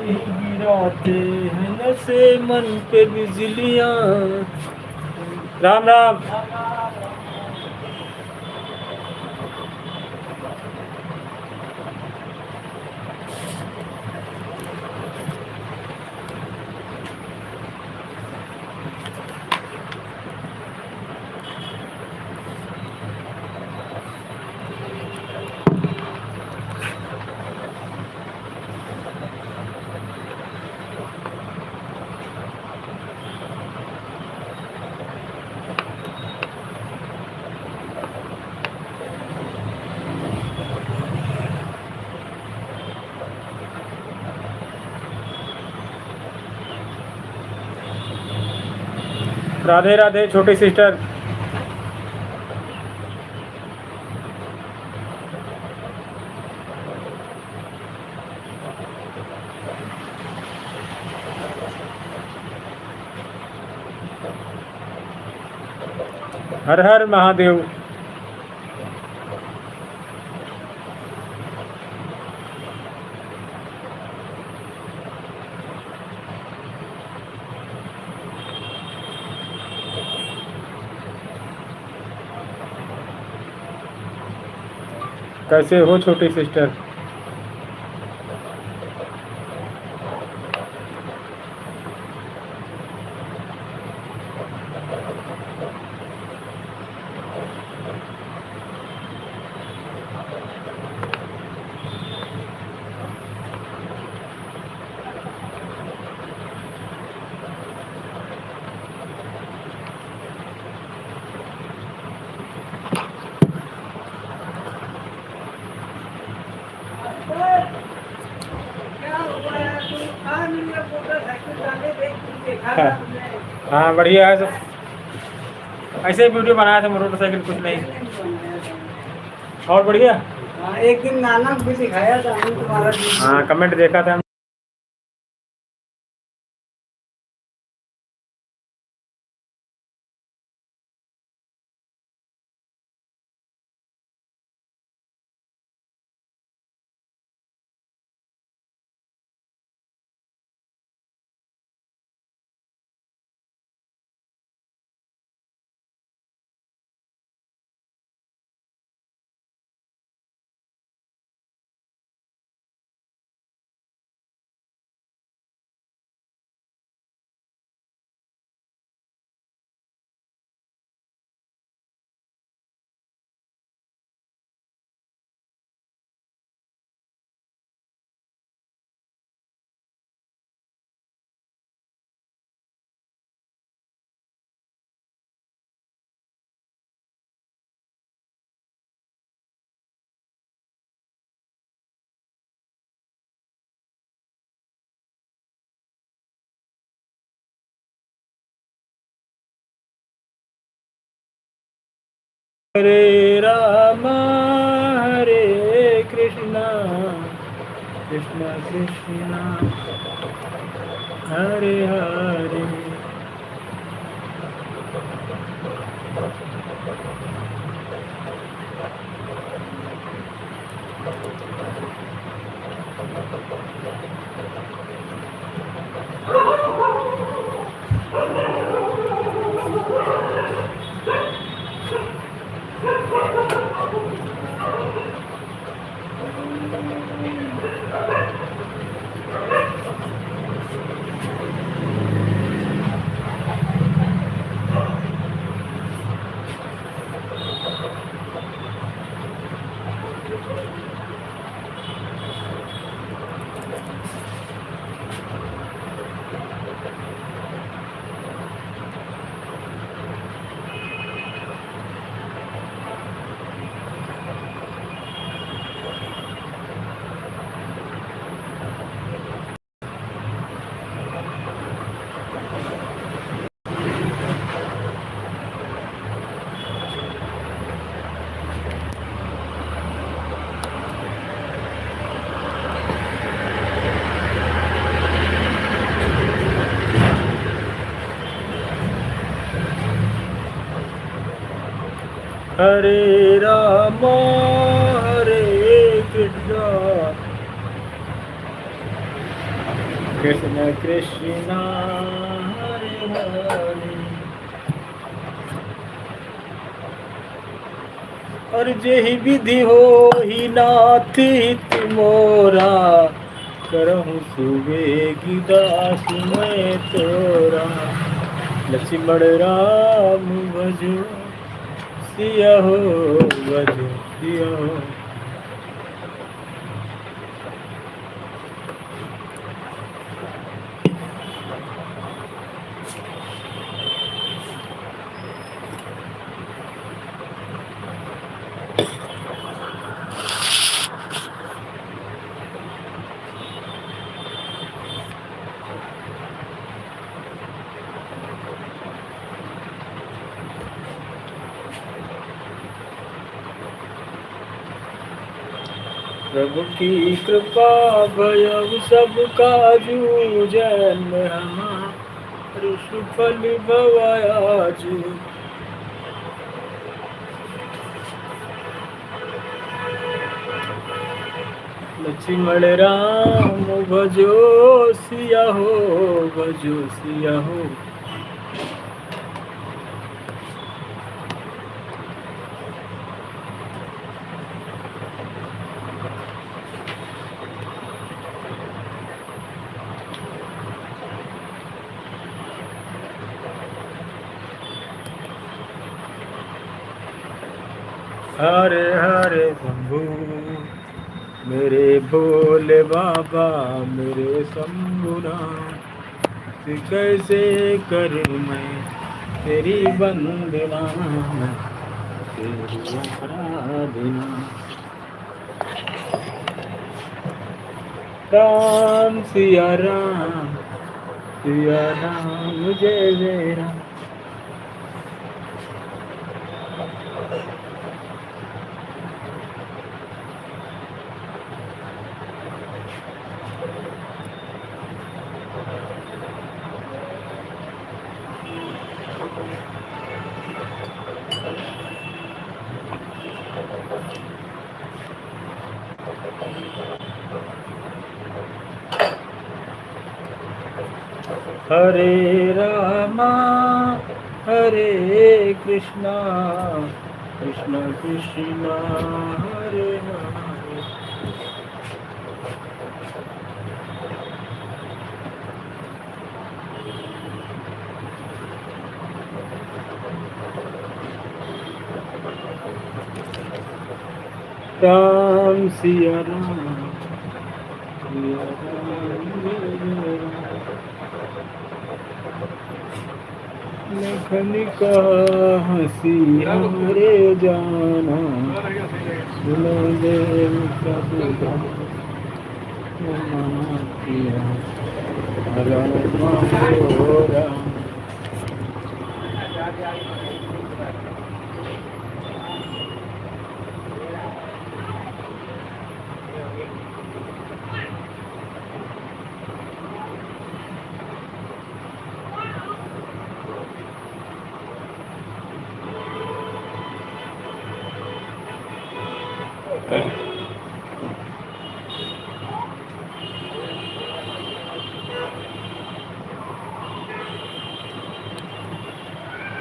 गिराते हैं नशे मन पे बिजलियां। राम राम। राधे राधे छोटी सिस्टर। हर हर महादेव। कैसे हो छोटी सिस्टर? हाँ बढ़िया है सब। ऐसे ही वीडियो बनाया था मोटरसाइकिल, कुछ नहीं। और बढ़िया। एक दिन नाना भी दिखाया था तुम्हारा। हाँ कमेंट देखा था। हरे राम हरे कृष्णा कृष्णा कृष्णा हरे हरे। हरे राम हरे कृष्णा कृष्ण कृष्ण हरे हरे। और जेहि विधि हो ही नाथ हित मोरा, करहु सुबेगी दास मैं तोरा। लक्ष्मण राम भजो सिया हो, भजो सिया हो। प्रभु की कृपा भयउ सब काजू, जन्म हमार सुफल भवाजू। लक्ष्मण राम भजो सिया हो, भजो सिया हो। हरे हरे शंभू मेरे भोले बाबा, मेरे शंभुनाथ। कैसे करूं मैं तेरी वंदना, तेरी आराधना। राम सिया राम, सिया राम जय जय राम। हरे रामा हरे कृष्णा, कृष्ण कृष्ण हरे हरे। राम सिया राम, सिया राम जय जय राम। लखन का हंसी हमारे जाना, सुनो देव सब किया राम राम।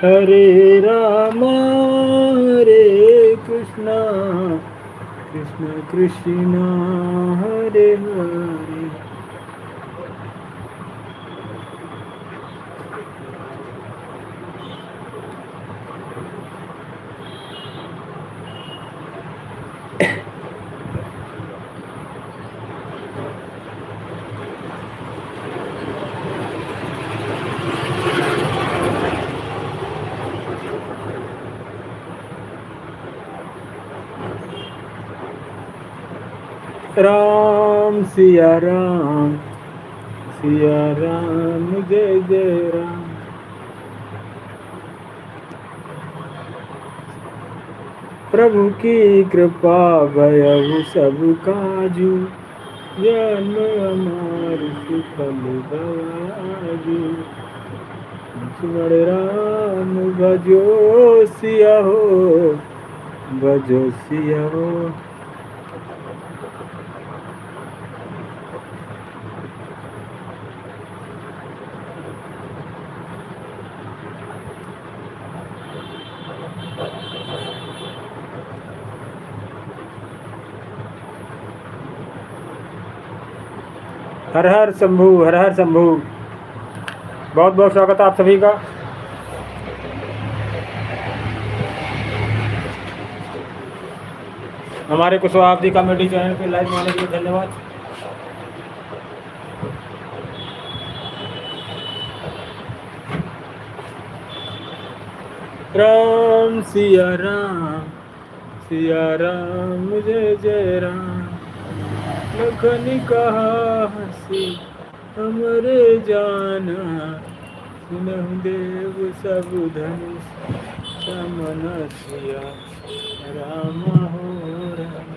हरे राम हरे कृष्णा, कृष्ण कृष्ण हरे हरे। राम सिया राम, सिया राम जय जय राम। प्रभु की कृपा भयउ सब काजू, जन्म हमार सुफल भवाजू। लक्ष्मण राम भजो सिया हो, भजो सिया हो। हर हर शंभू, हर हर शंभू। बहुत बहुत स्वागत है आप सभी का। हमारे कुशवाहा कॉमेडी चैनल पे लाइव आने के लिए धन्यवाद। राम सिया राम, सिया राम जय जय राम। लखन कहा हसी हमरे जाना, सुनहु देव सब धनुष समन सिया राम हो राम।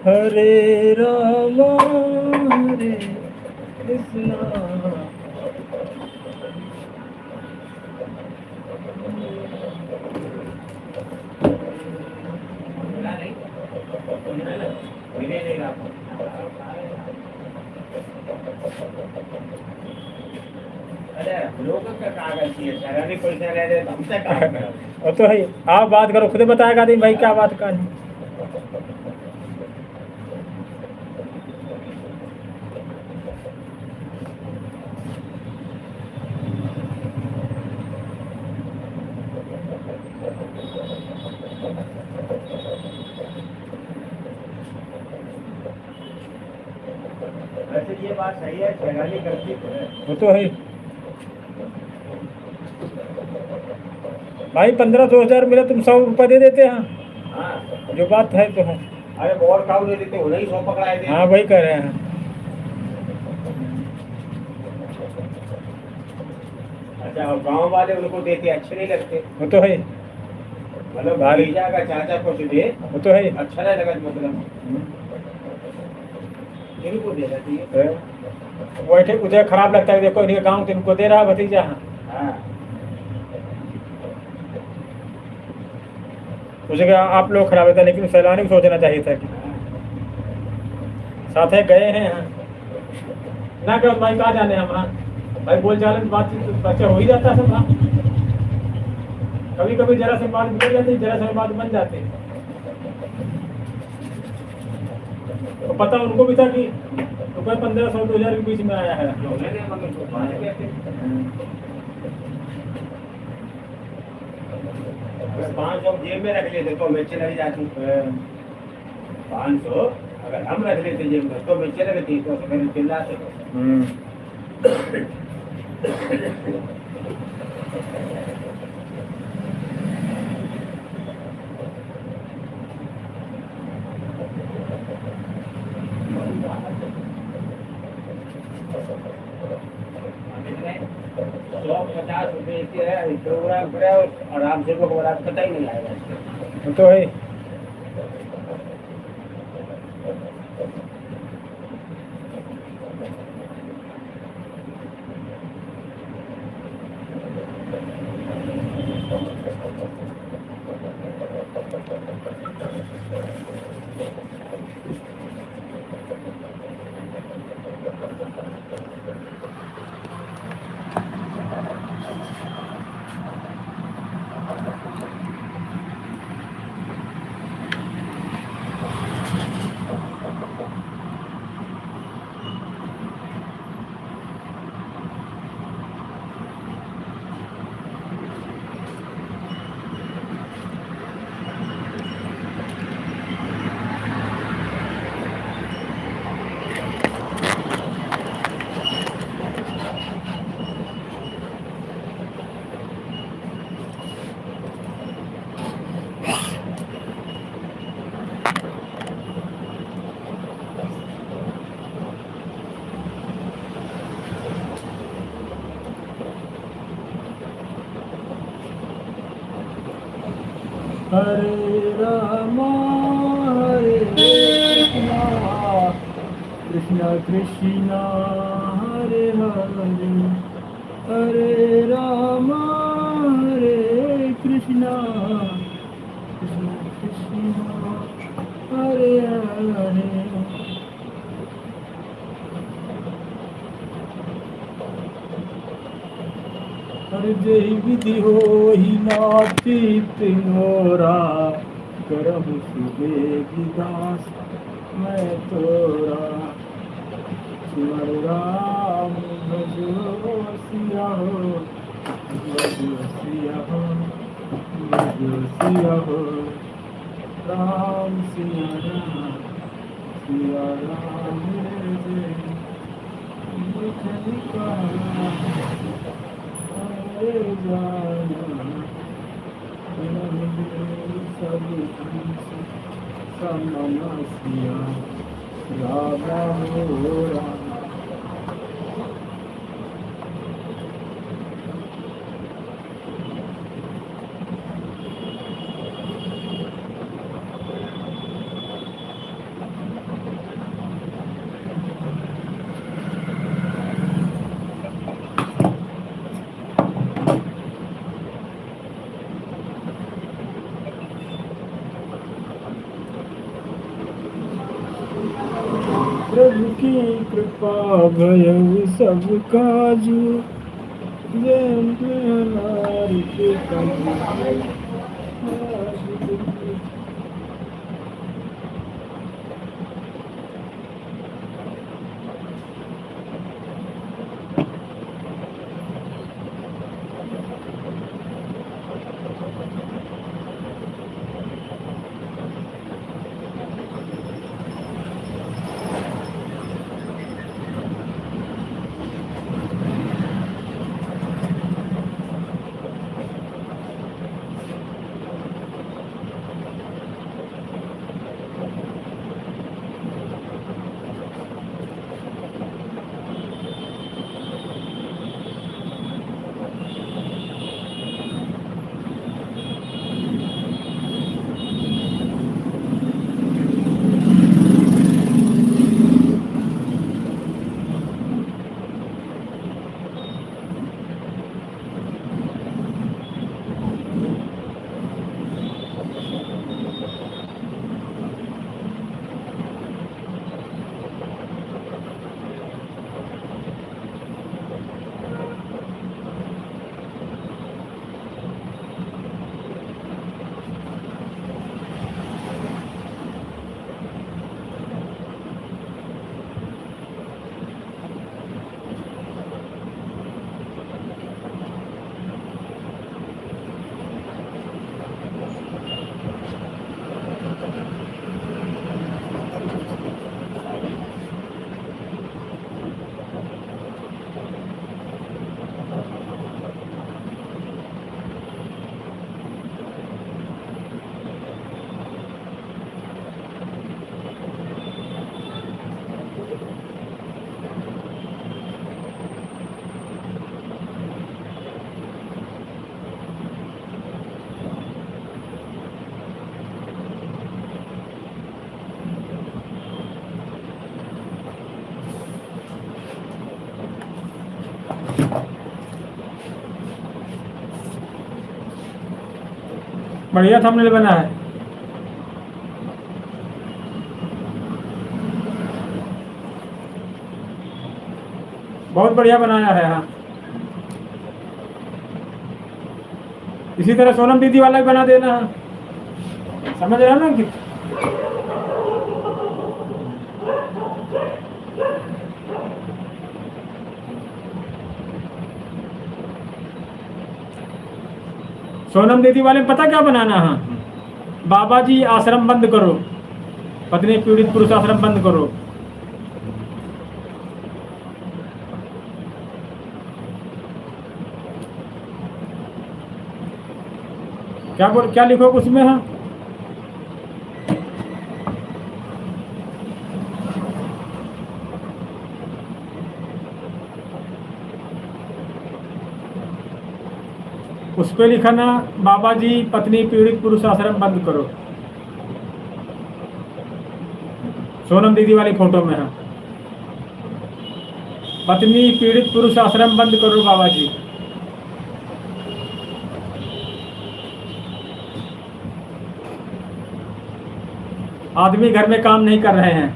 हरे राम हरे कृष्णा लोग का कागज चाहिए सर, पैसा ले करे तो हमसे काम करो। वो तो है, आप बात करो, खुद बताएगा आदमी भाई क्या बात करनी। वैसे ये बात सही है, छेड़खानी करती तो है। वो तो है भाई, 15-2000 मिले तुम 100 रुपये दे देते हैं। हाँ, जो बात है तो है। अरे बहुत खाऊ दे देते, उन्हें ही 100 पकड़ाए थे। हाँ वही कह रहे हैं। अच्छा, और गाँव वाले उनको देते अच्छे नहीं लगते, वो तो है, मतलब भारी। भतीजा का चाचा कुछ दे वो तो है। अच्छा नहीं लगा, मतलब इनको देना चाहिए। वही ठीक, मुझे खराब लगता है, देखो इनके गाँव इनको दे रहा है भतीजा। हाँ, मुझे आप लोग खराब लगता है, लेकिन सैलानी को सोचना चाहिए था कि साथ है गए हैं ना, क्या भाई कहाँ जाने हमारा भाई, बोल चाल बातचीत बच्चा हो ही जाता है सब। हाँ, कभी कभी जरा से बात बिगड़ जाती है, जरा से बात बन जाती है। तो पता उनको भी था कि रुपये 1500-2000 के बीच में आया है। उन्होंने मतलब छुपाने गए थे। अगर 500 जेब में रख लेते तो मैं चली जाती। 500 अगर हम रख लेते जेब में तो मैं चले गई, तो फिर चिल्लाते थे। ₹150 के है प्रोग्राम करे, आराम से लोग बड़ा पता ही नहीं आएगा इसके। वो तो है। हरे रामा हरे कृष्णा, कृष्णा कृष्णा हरे हरे, हरे रामा हरे कृष्णा, कृष्णा कृष्णा हरे हरे। हर जय विधि हो ही नाचित मोरा, करम सुबेगी दास मैं तोरा। सिमर राम भजो सिया हो, भजो सिया हो, भजो सिया हो। राम सिया राम, सिया राम जय जय कहा समनसिया राधा हो राम। प्रभु की कृपा भयउ सब काजू, जैन पे अनार के कली। बढ़िया थंबनेल बना है। बहुत बढ़िया बनाया है। हाँ, इसी तरह सोनम दीदी वाला भी बना देना। समझ रहे हो ना कि सोनम दीदी वाले में पता क्या बनाना है? बाबा जी आश्रम बंद करो, पत्नी पीड़ित पुरुष आश्रम बंद करो। क्या लिखो उसमें? हाँ, उस पे लिखा ना, बाबा जी पत्नी पीड़ित पुरुष आश्रम बंद करो। सोनम दीदी वाली फोटो में है, पत्नी पीड़ित पुरुष आश्रम बंद करो बाबा जी। आदमी घर में काम नहीं कर रहे हैं।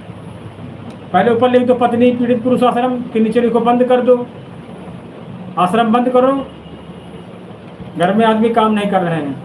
पहले ऊपर लिख दो पत्नी पीड़ित पुरुष आश्रम, के नीचे लिखो बंद कर दो, आश्रम बंद करो। घर में आदमी काम नहीं कर रहे हैं।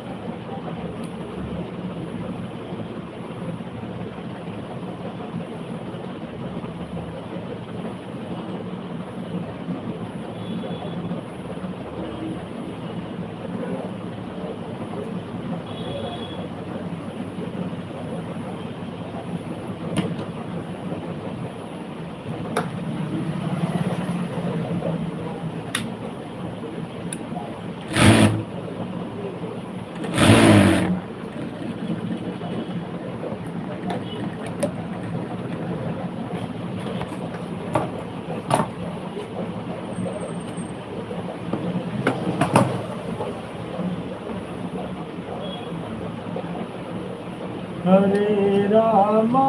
हरे रामा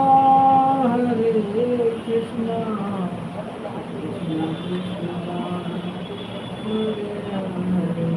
हरे कृष्णा कृष्णा कृष्णा हरे हरे।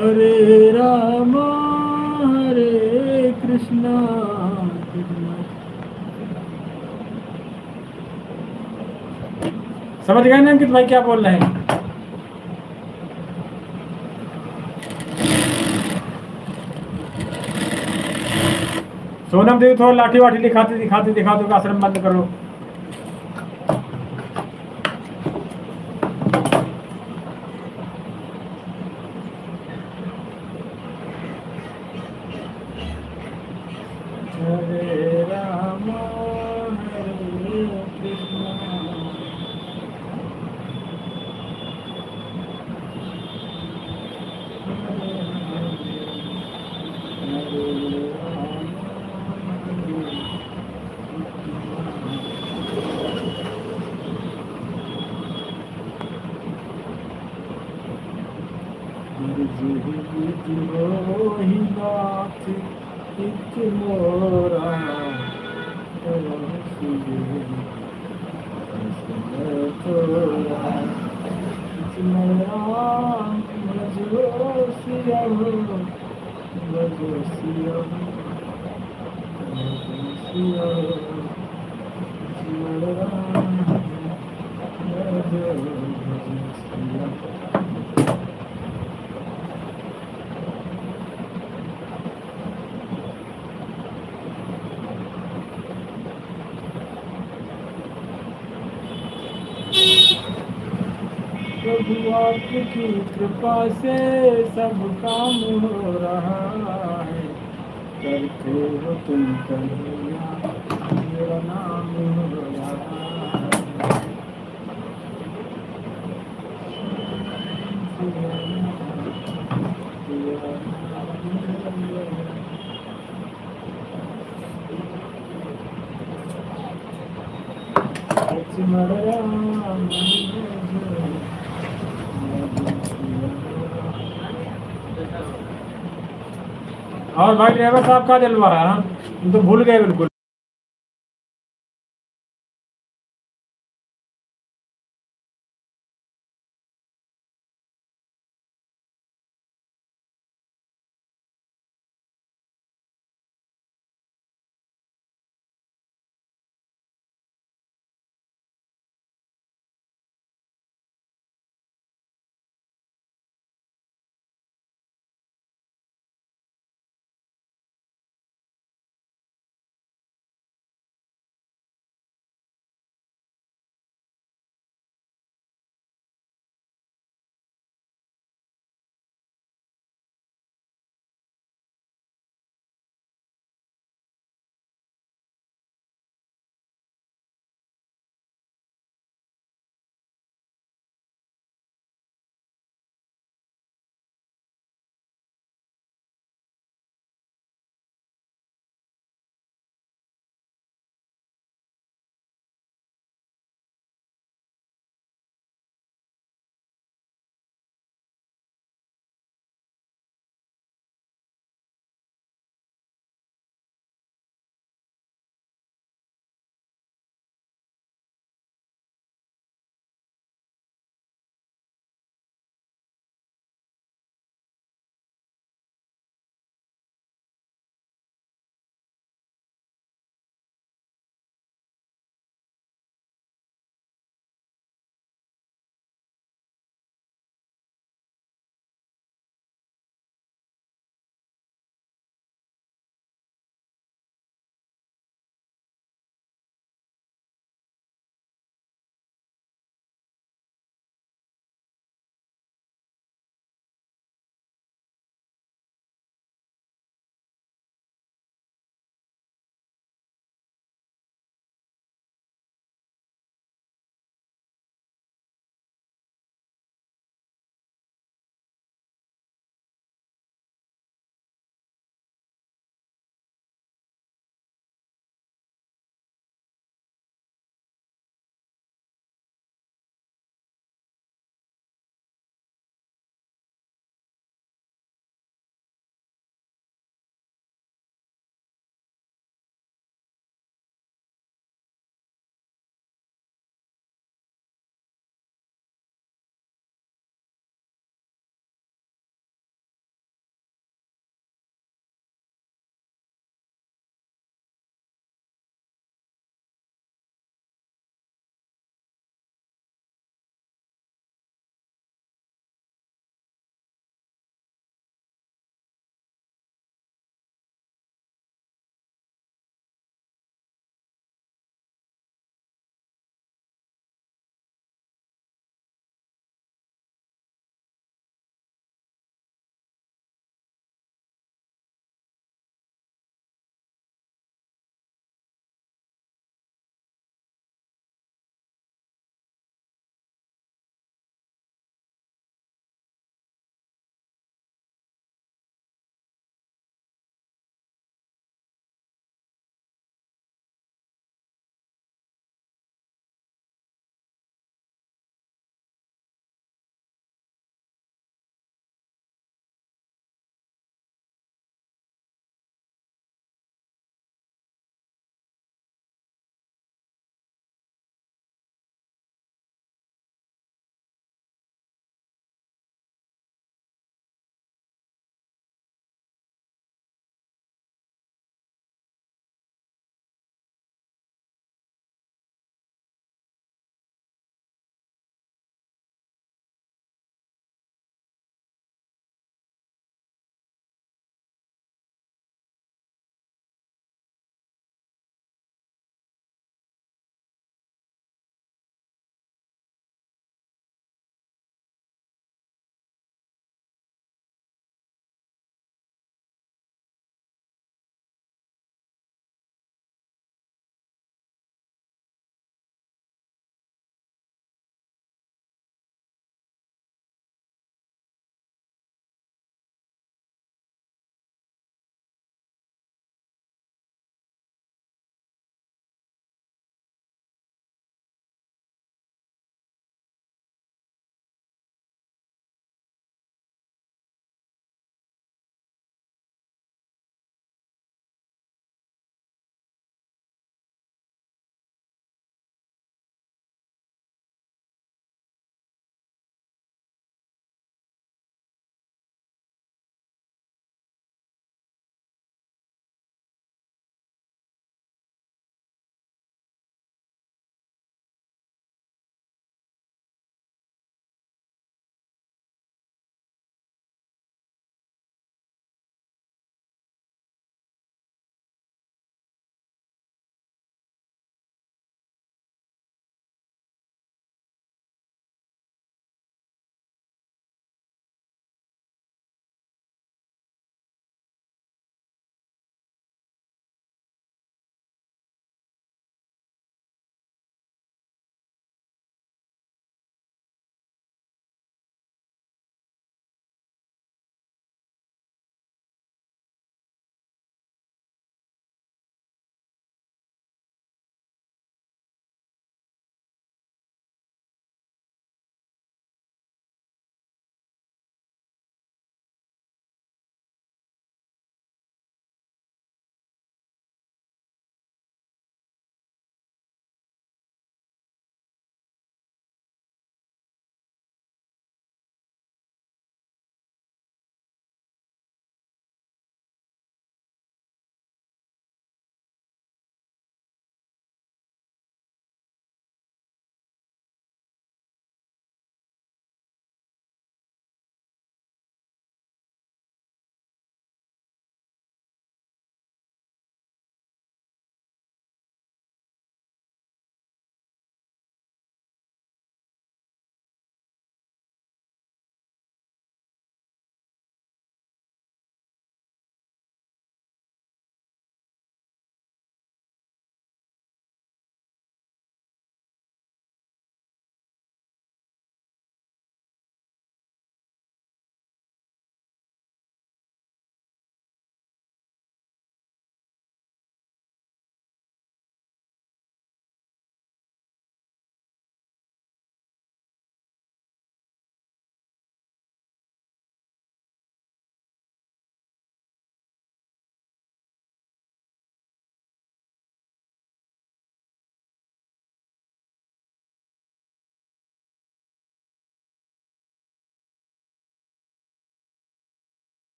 हरे रामा हरे कृष्णा कृष्णा। समझ गए ना अंकित भाई क्या बोल रहे हैं? सोनम देवी थोड़ा लाठी वाठी दिखाते दिखाते दिखा दो, आश्रम बंद करो। हरे राम हरे कृष्णा। एक मोरा प्रभु आपकी कृपा से सब काम हो रहा है। करते हो तुम कन्हैया मेरा नाम हो रहा है। और भाई ड्राइवर साहब का जलवा रहा है, तुम तो भूल गए बिल्कुल।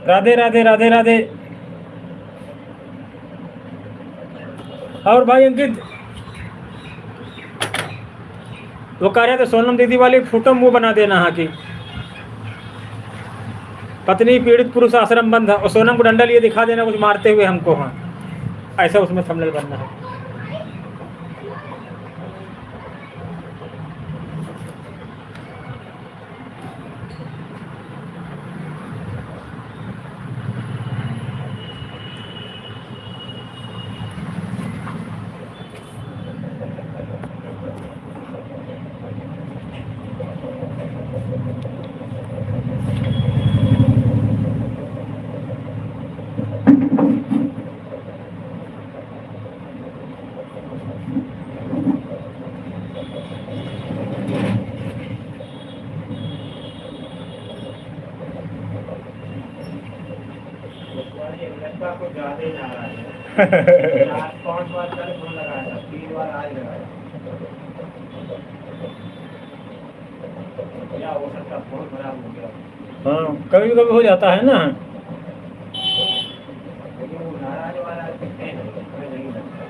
राधे राधे राधे राधे। और भाई अंकित, वो कह रहे थे सोनम दीदी वाली फोटो मुंह बना देना हाँ की, पत्नी पीड़ित पुरुष आश्रम बंद है, और सोनम को डंडा लिए दिखा देना कुछ मारते हुए हमको, हाँ ऐसा उसमें थंबनेल बनना है। लड़का को ज्यादा ही नाराज है। 4-5 बार कल फोन लगाया था, 3 बार आज लगाया। क्या हो सकता, फोन खराब हो गया। हाँ कभी कभी हो जाता है ना। लेकिन वो नाराज वाला है, हमें नहीं लगता।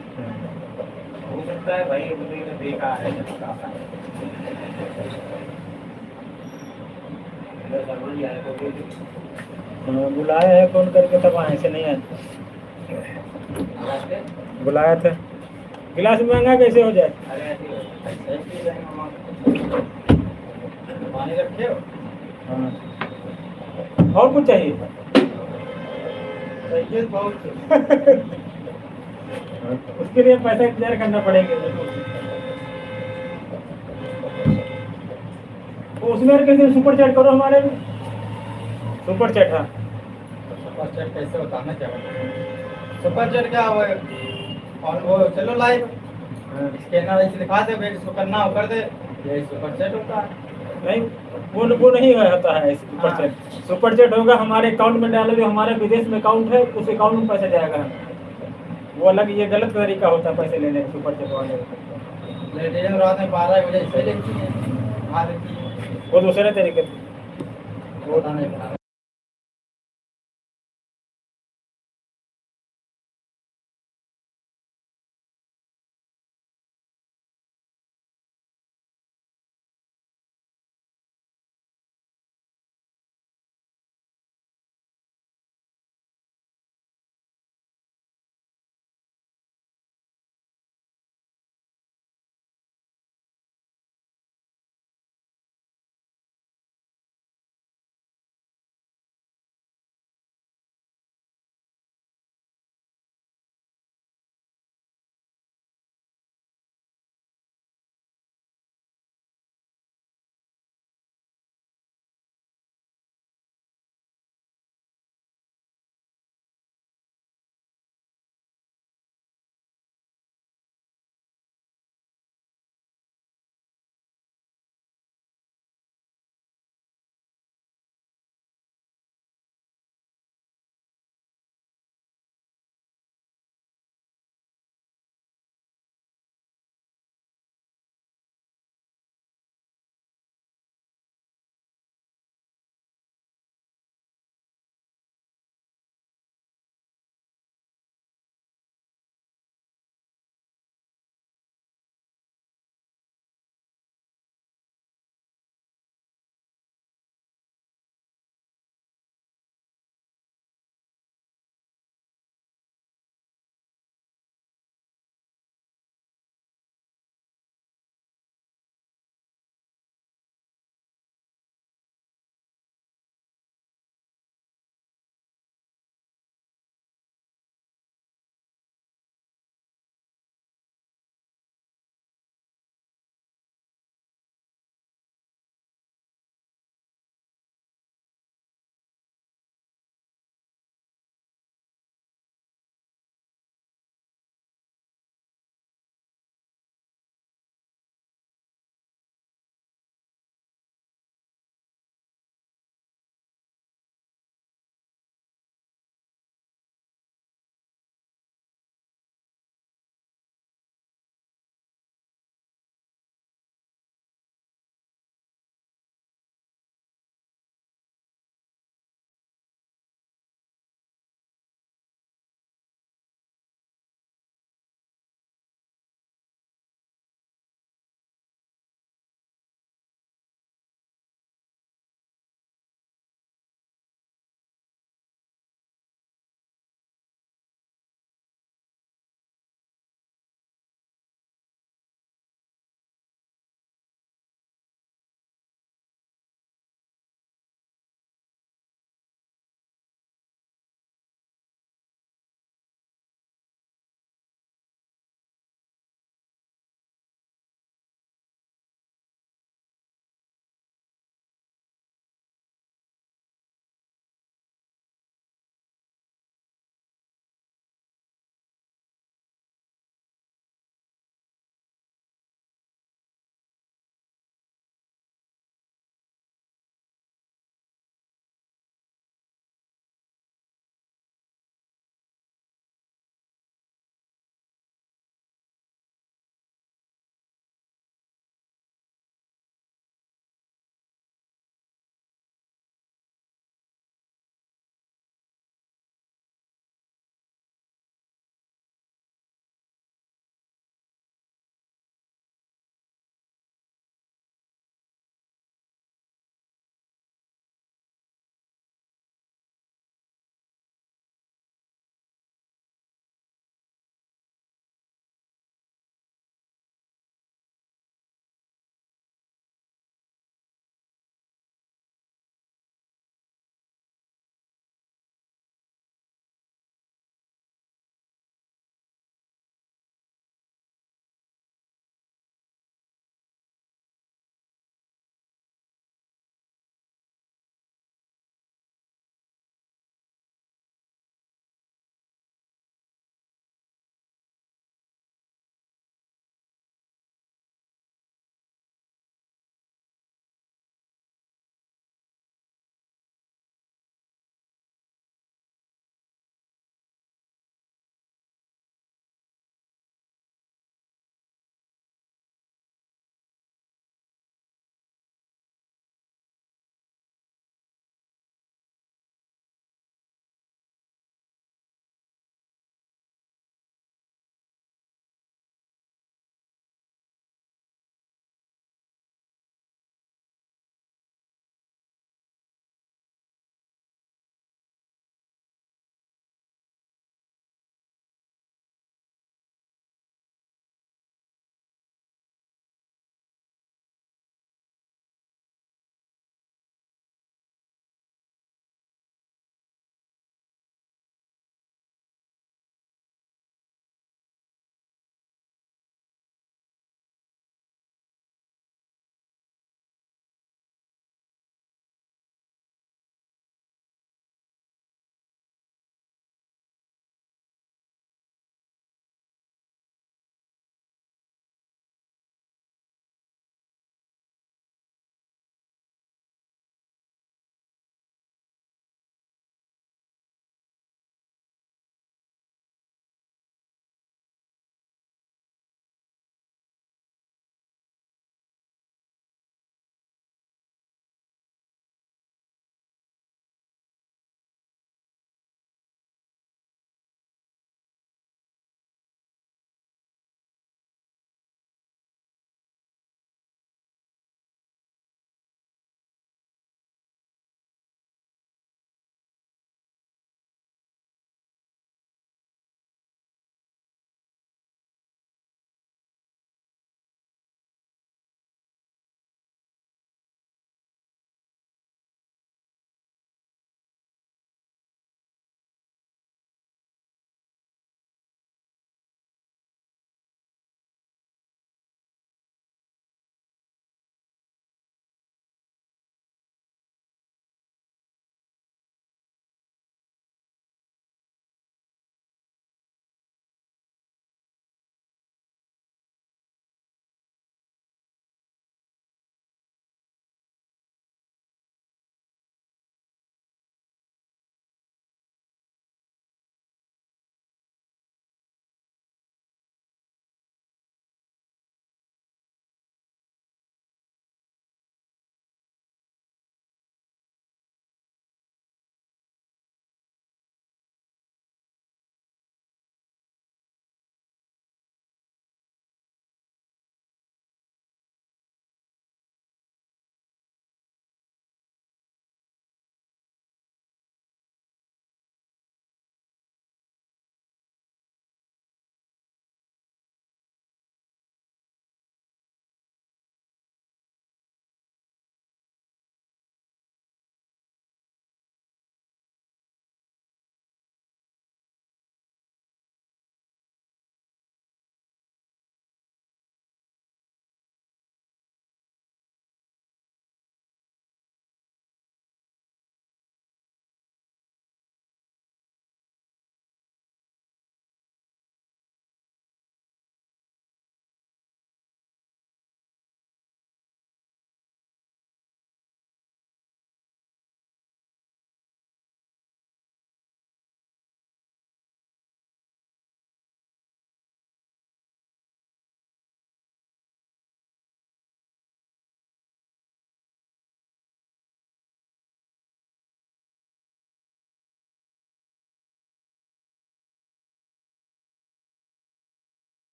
हो सकता है भाई उन्हीं ने देखा है जब कहा है। समझ नहीं आया तो हाँ, बुलाया है फोन करके, तब ऐसे नहीं आए, बुलाया था। गिलास महंगा कैसे हो जाए। अरे ऐसे पानी रखे हो। हाँ और कुछ चाहिए। बहुत उसके लिए पैसा इंतजार करना पड़ेगा। तो उसमें कैसे सुपर चैट करो हमारे में, सुपर चैट। हाँ सुपर चैट कैसे होता है क्या सुपर चैट क्या हो, और वो चलो लाइव स्कैनर ऐसे दिखा दे भाई, इसको करना हो कर दे, ये सुपर चैट होता है। नहीं, वो नहीं होता है सुपर चैट। सुपर चैट होगा हमारे अकाउंट में डालोगे, हमारे विदेश में अकाउंट है, उस अकाउंट में पैसा जाएगा, वो अलग, ये गलत तरीका होता है पैसे लेने का सुपर चैट वाले। लेडीज रात में 12 बजे ऐसे लेती है, वो दूसरे तरीके से। वो नहीं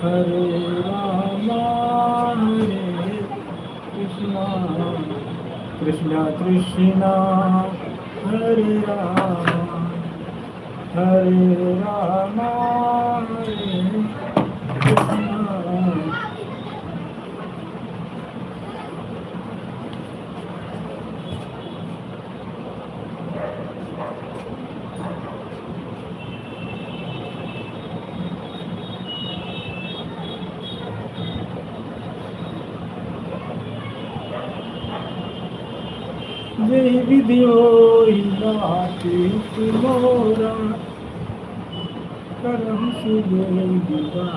हरे रामा हरे कृष्णा कृष्णा कृष्णा हरे रामा हरे कृष्णा। जय विधि होई नाथ मोरा करम सुबह दिवा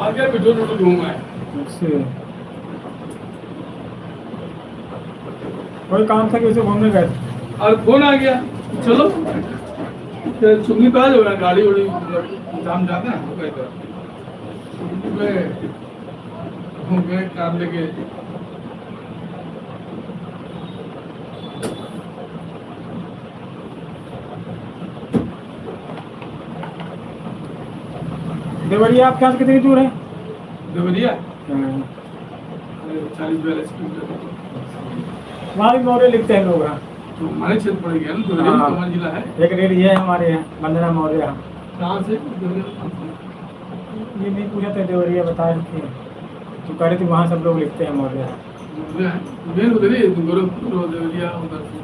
आगे भी दो घूमा है। कोई काम था कि उसे घूमने गए थे? और फोन आ गया, चलो चुंगी पे आ जाओ ना, गाड़ी उड़ी जाम जाते हैं तो कहते हो गए कार लेके। देवरिया आपके यहाँ से कितनी दूर है? देवरिया हाँ। 40-42 किलोमीटर। वहाँ भी मौर्य लिखते हैं लोग। हाँ, तो हमारे क्षेत्र पड़ गया ना, देवरिया हाँ। हमारा जिला है। एक रेडी है हमारे यहाँ, वंदना मौर्य। हाँ। कहाँ से देवरिया? ये नहीं पूछा था, देवरिया बता रही थी तो कह रही थी वहाँ सब लोग लिखते हैं मौर्य। मेन उधर ही गोरखपुर देवरिया उधर से।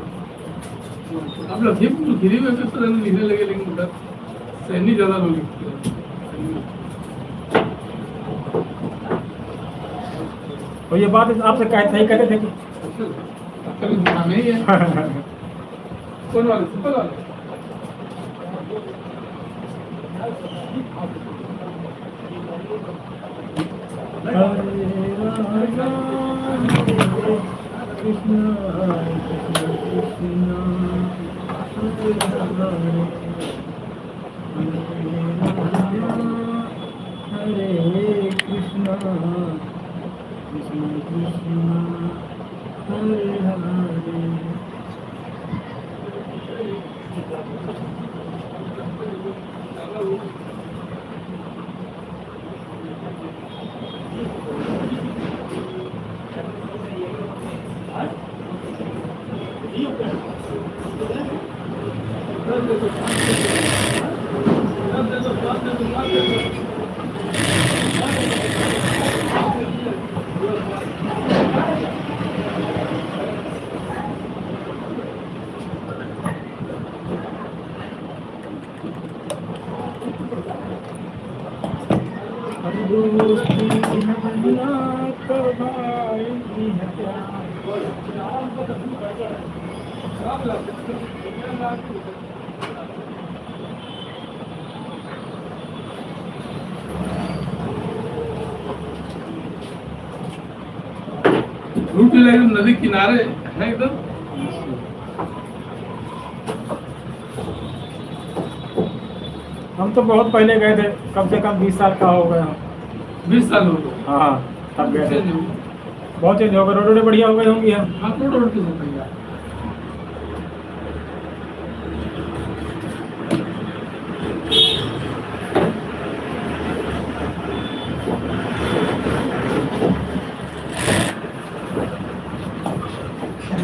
अब लखीमपुर खीरी में किस तरह लिखने लगे, लेकिन उधर सैनी ज़्यादा लोग लिखते हैं। तो ये बात आपसे सही कहते थे कि कल नाम ही है। कौन वाले? सुपर वाले? कृष्ण कृष्ण हरे कृष्ण कृष्ण कृष्ण हरे हरे। रूट नदी किनारे है एकदम। हम तो बहुत पहले गए थे, कम से कम 20 साल का हो गया। 20 साल हो गए। हाँ तब गए थे। बहुत चेंज हो गए, रोड बढ़िया हो गई होंगी। हम हाँ रोड की भैया।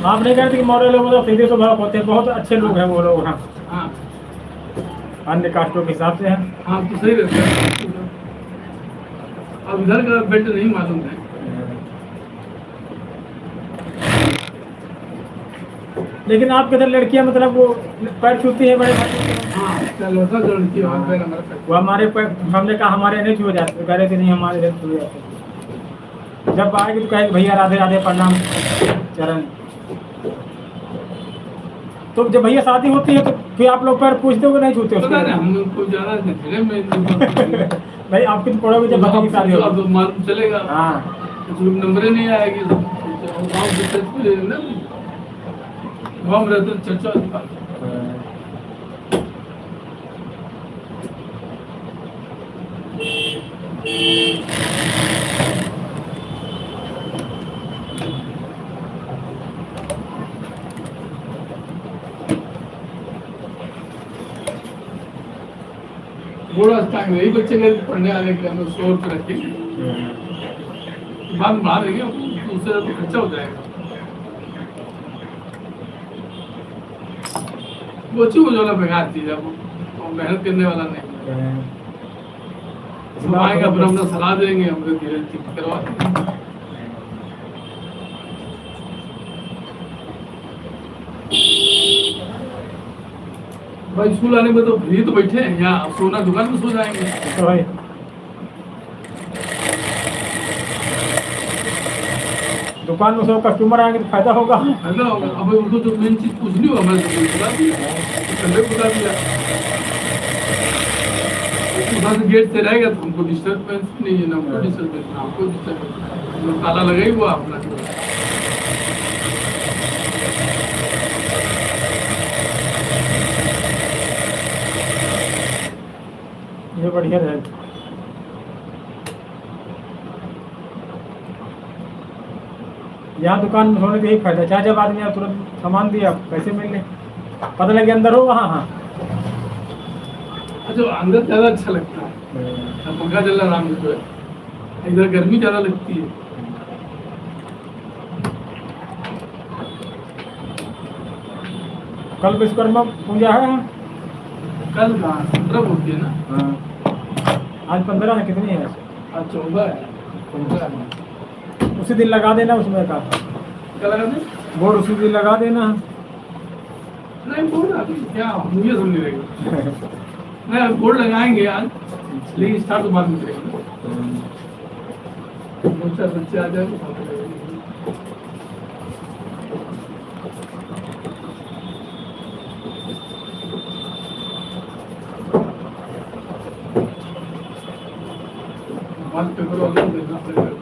आप नहीं कहते कि मौर्य लोग तो सीधे स्वभाव होते हैं, बहुत अच्छे लोग हैं वो लोग। हाँ हाँ अन्य कास्टों के हिसाब से हैं। हाँ तो सही रहता है। अब इधर का बेल्ट नहीं मालूम है। लेकिन आपके इधर लड़कियां मतलब वो पैर छूती है बड़े भाई? हाँ चलो सर लड़की और पे नंबर वो हमारे पैर, हमने कहा हमारे नहीं छुए जाते, तो कह रहे थे नहीं हमारे इधर छुए जाते। जब आएगी तो कहेगी भैया राधे राधे प्रणाम चरण। तो जब भैया शादी होती है तो फिर आप लोग पैर पूछते हो कि नहीं छूते पता नहीं उसको? हम लोग को ज्यादा धीरे में भाई आपकी तो पड़ोगे जब बच्चे की शादी अब होगी। मालूम चलेगा हाँ कुछ लोग नंबर ही नहीं आएगी तो गाँव से चर्च में ना गाँव में रहते चर्चा बड़ा टाइम यही बच्चे के पढ़ने वाले के हम 100 रुपये रखेंगे बाद में बढ़ा देंगे उससे तो खर्चा हो जाएगा बच्चों को जो है बेकार चीज है वो मेहनत करने वाला नहीं हम आएंगे अपना अपना सलाह देंगे हम धीरे धीरे ठीक करवा देंगे भाई स्कूल आने में तो फ्री तो बैठे हैं यहाँ सोना दुकान में सो जाएंगे तो भाई दुकान में सब कस्टमर आएंगे तो फायदा होगा। है ना अब उनको जो मेन चीज पूछनी हो हमारे से बता दिया पहले बता दिया वहाँ से गेट से रहेगा तो हमको डिस्टर्बेंस नहीं है ना हमको डिस्टर्बेंस ना आपको डिस्टर्बेंस ताला लगा ही हुआ अपना ये बढ़िया रहेगा। यहाँ दुकान में होने का यही फायदा, चाहे जब आदमी तुरंत सामान दिया पैसे मिल ले, पता लगे अंदर हो वहाँ। हाँ अच्छा अंदर ज्यादा अच्छा लगता है पंखा चल रहा आराम से इधर गर्मी ज्यादा लगती है कल विश्वकर्मा पूजा है। कल कहाँ 15 होती है ना हाँ आज 15 है, कितनी है? आज 14 है 15 है उसी दिन लगा देना उसमें का क्या लगा दे बोर्ड, उसी दिन लगा देना। नहीं बोर्ड अभी क्या मुझे समझ नहीं रहेगा नहीं बोर्ड लगाएंगे आज लेकिन स्टार्ट तो बाद में करेंगे दो चार बच्चे आ जाए बात पेपर वाले को देखना पड़ेगा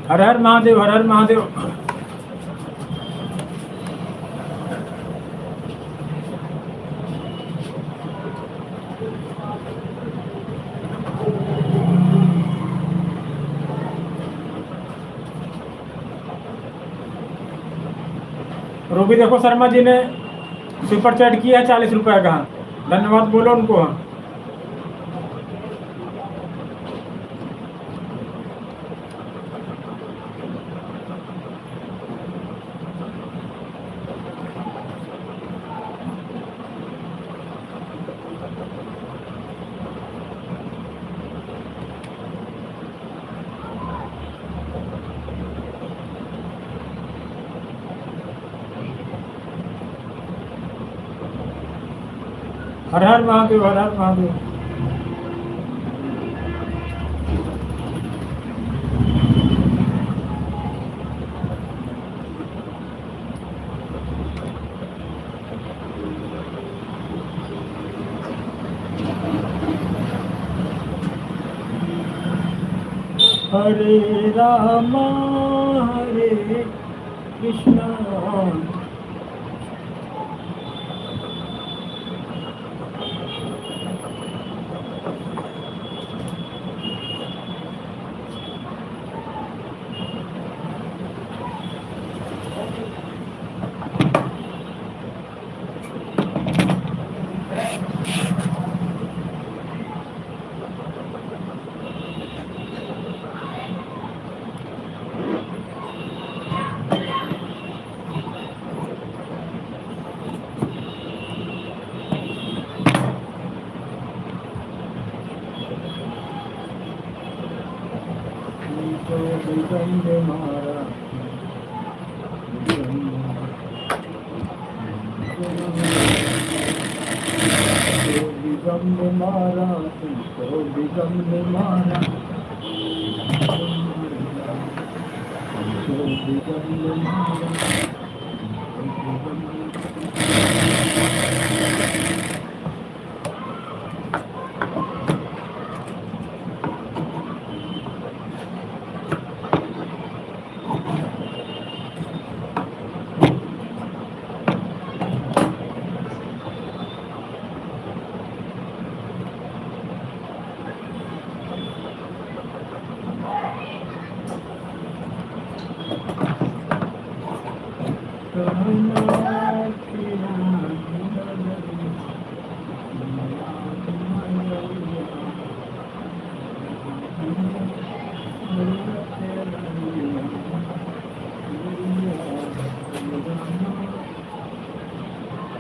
हर हर महादेव, हर हर महादेव। रूबी देखो शर्मा जी ने सुपर चैट किया है 40 रुपए का, धन्यवाद बोलो उनको। हर हर महादेव, हर हर महादेव। हरे राम हरे कृष्णा। मारा तुमको बिगम ने मारा, तुमको बिगम ने मारा।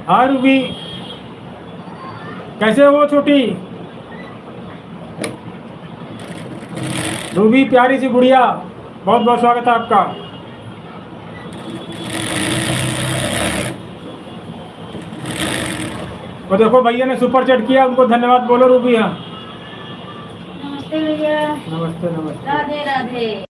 हाँ रूबी, कैसे हो छोटी रूबी, प्यारी सी गुड़िया, बहुत बहुत स्वागत है आपका। तो देखो भैया ने सुपर चैट किया, उनको धन्यवाद बोलो रूबी। हाँ नमस्ते भैया। नमस्ते नमस्ते। राधे राधे।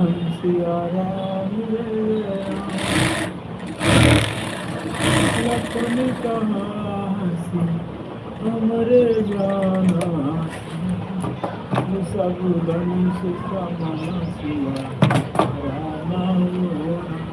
सिया राम जय राम लखन कहाँ हंसी हमरे जाना सब धनुष समान सिया राम हो राम।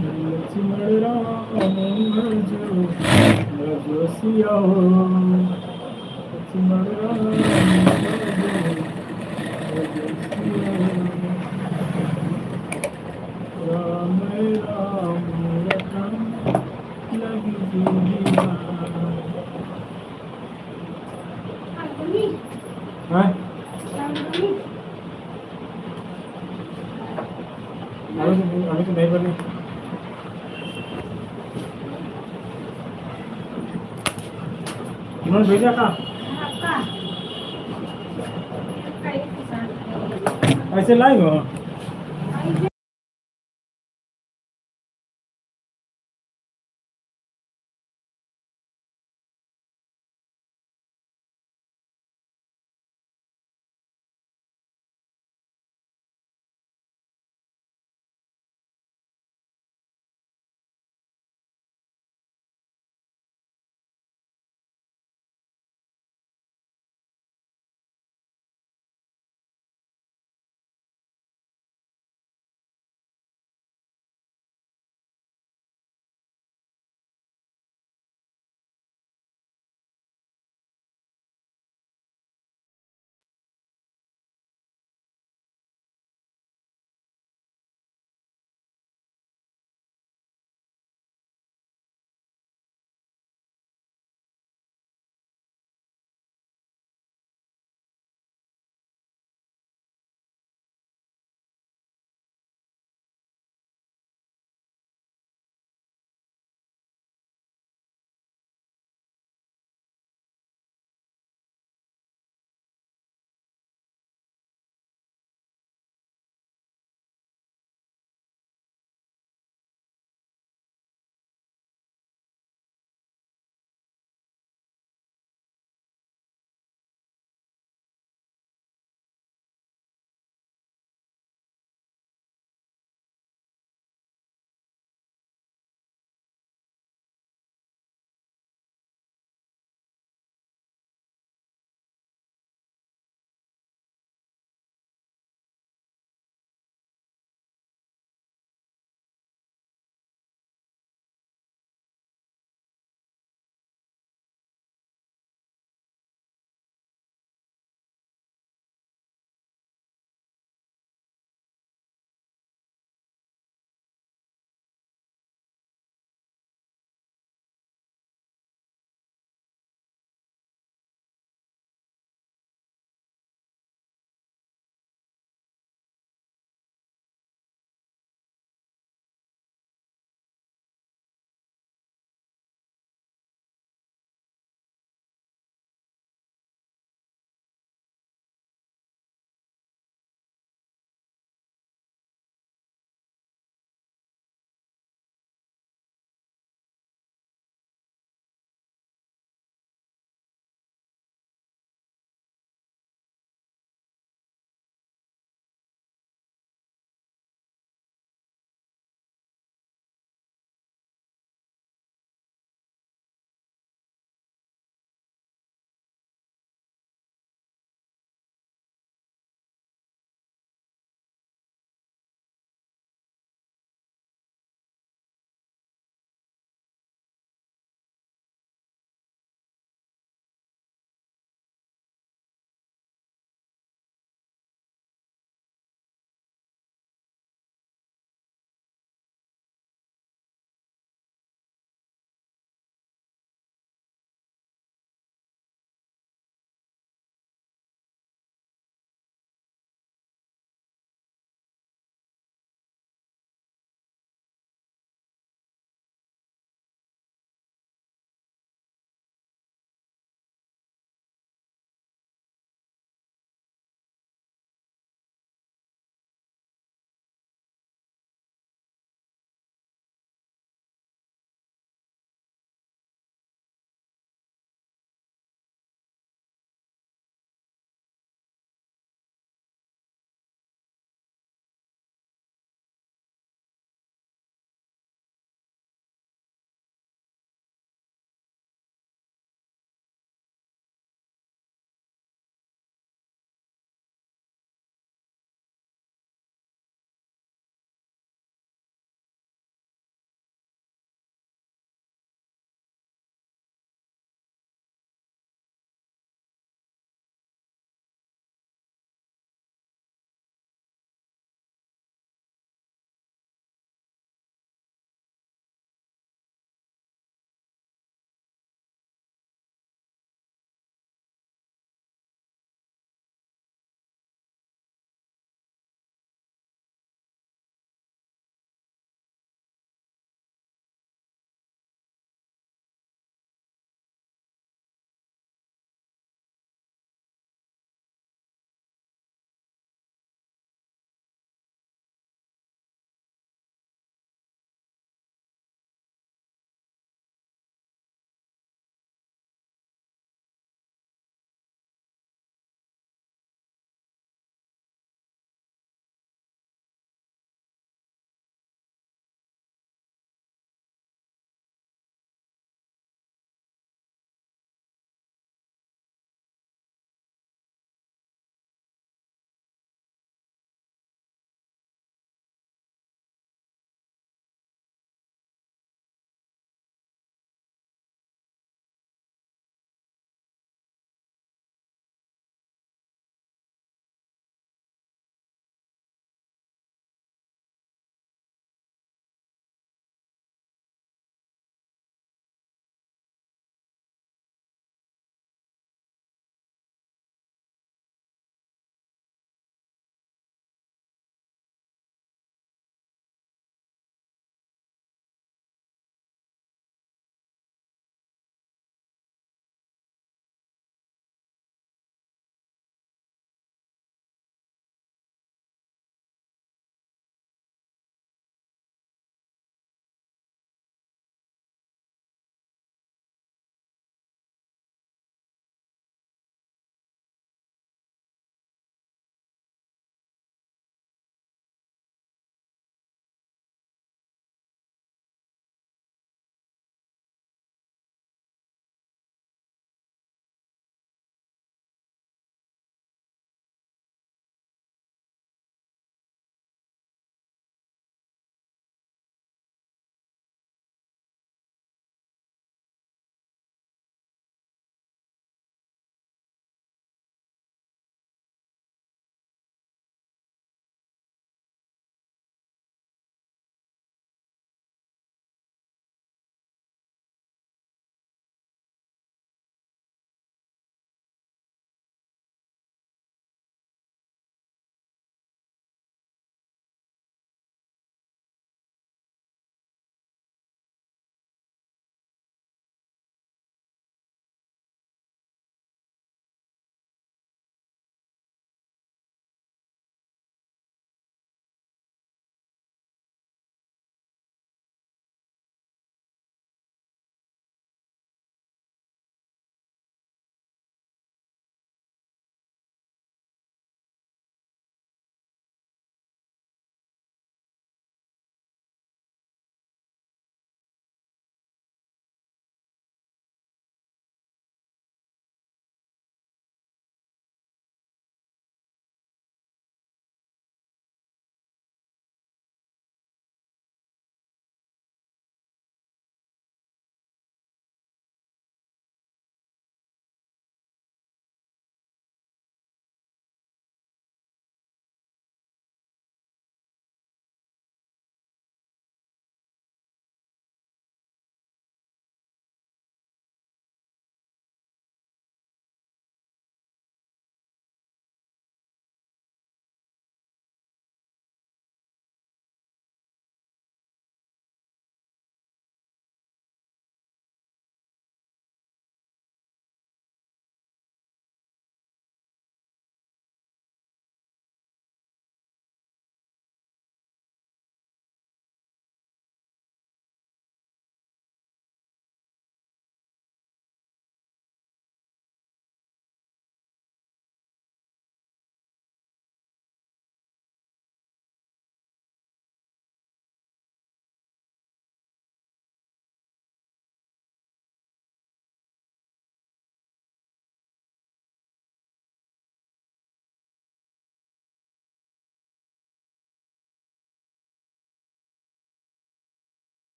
लक्ष्मण राम जो सिया हो लक्ष्मण राम जो सिया हो राम राम रतन लगी दुनिया। हैं? अभी तो नहीं बनी। उन्होंने भेजा था ऐसे लाई हो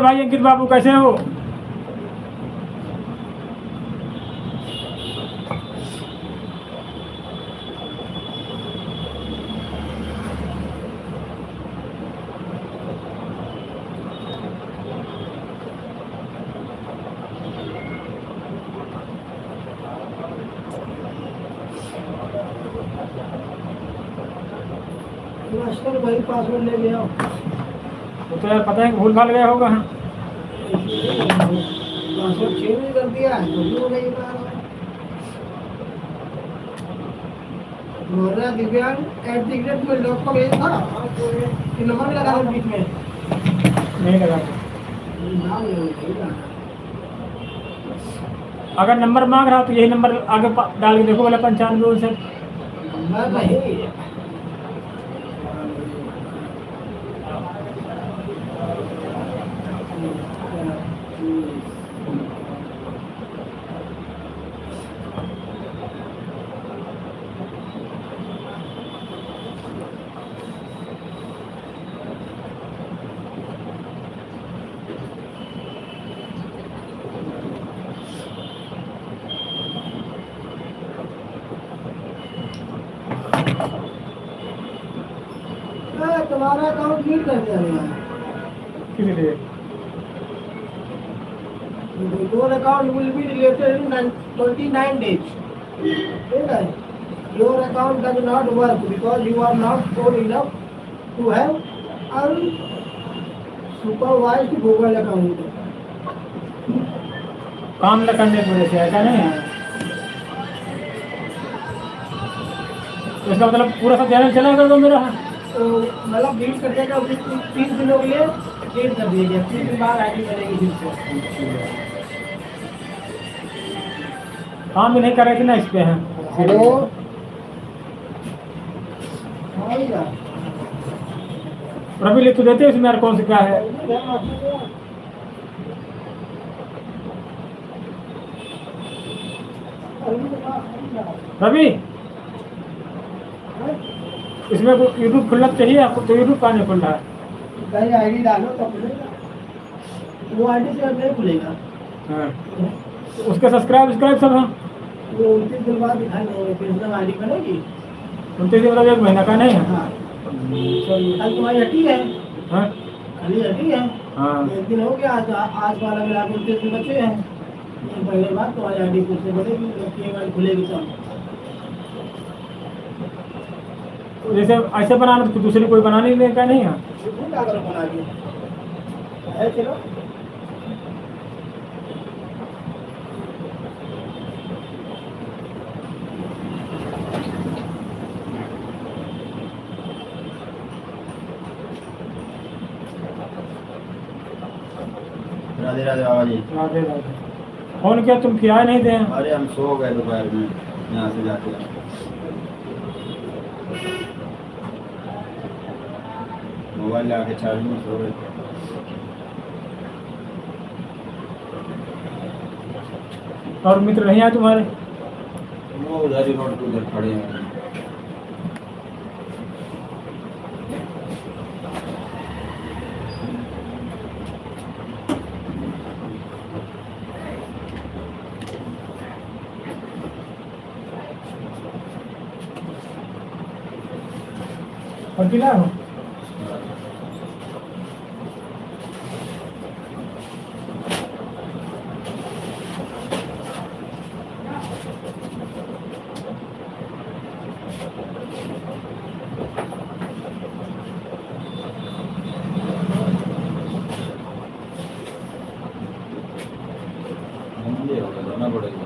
भाई अंकित बाबू कैसे हो? मास्टर भाई पासवर्ड ले लिया वो तो यार पता है कि भूल भाल गया होगा। हाँ पासवर्ड चेंज नहीं कर दिया है तो भी हो गई बात। मोरा दिव्यांग @ में लॉक को भेज था कि नंबर लगा दो बीच में नहीं लगा। नाम नहीं होगा। अगर नंबर मांग रहा तो यही नंबर आगे डाल के देखो वाला 95 से। नंबर नहीं तुम्हारा अकाउंट लीड कर दिया गया है। किसलिए? Your account will be deleted in 29 days. ठीक है? Your account does not work because you are not old enough to have unsupervised Google account. काम न करने की वजह से ऐसा नहीं है। तो इसका मतलब पूरा सब चैनल चला कर दो मेरा। तो मतलब डिलीट कर देगा 3 दिनों के लिए डिलीट कर दिया गया। 3 दिन बाद आईडी बनेगी फिर से। काम भी नहीं कर रहे थे ना इस पे। हैं हेलो हाँ भैया रवि लिख तो देते हैं इसमें यार कौन सी क्या है। रवि इसमें यूट्यूब खुलना चाहिए आपको, तो यूट्यूब कहाँ नहीं खुल रहा है? कहीं आईडी डालो तो खुलेगा। वो आईडी से नहीं खुलेगा। हाँ तो उसके सब्सक्राइब सब हैं। वो 29 दिन बाद दिखाई देंगे फिर एकदम आईडी बनेगी। 29 दिन मतलब 1 महीना का नहीं है। हाँ कल तुम्हारी हटी है। हाँ खाली हटी है। हाँ 1 दिन हो गया। आज वाला मिला के 29 दिन बचे हैं। 1 महीने बाद तुम्हारी आईडी फिर से बनेगी। जब पेमेंट खुलेगी तब। तो जैसे ऐसे बनाना तो दूसरी कोई बनाने नहीं का नहीं है। क्या करो बना के है चलो राधे राधे बाबा जी। राधे राधे। फोन किया तुम किया नहीं दे। अरे हम सो गए दोपहर में यहाँ से जाके। मोबाइल लगा के चार्ज में सो गए। और मित्र नहीं आए तुम्हारे? वो उधर ही रोड पे उधर खड़े हैं। और किला हो मंदिर होगा जाना पड़ेगा।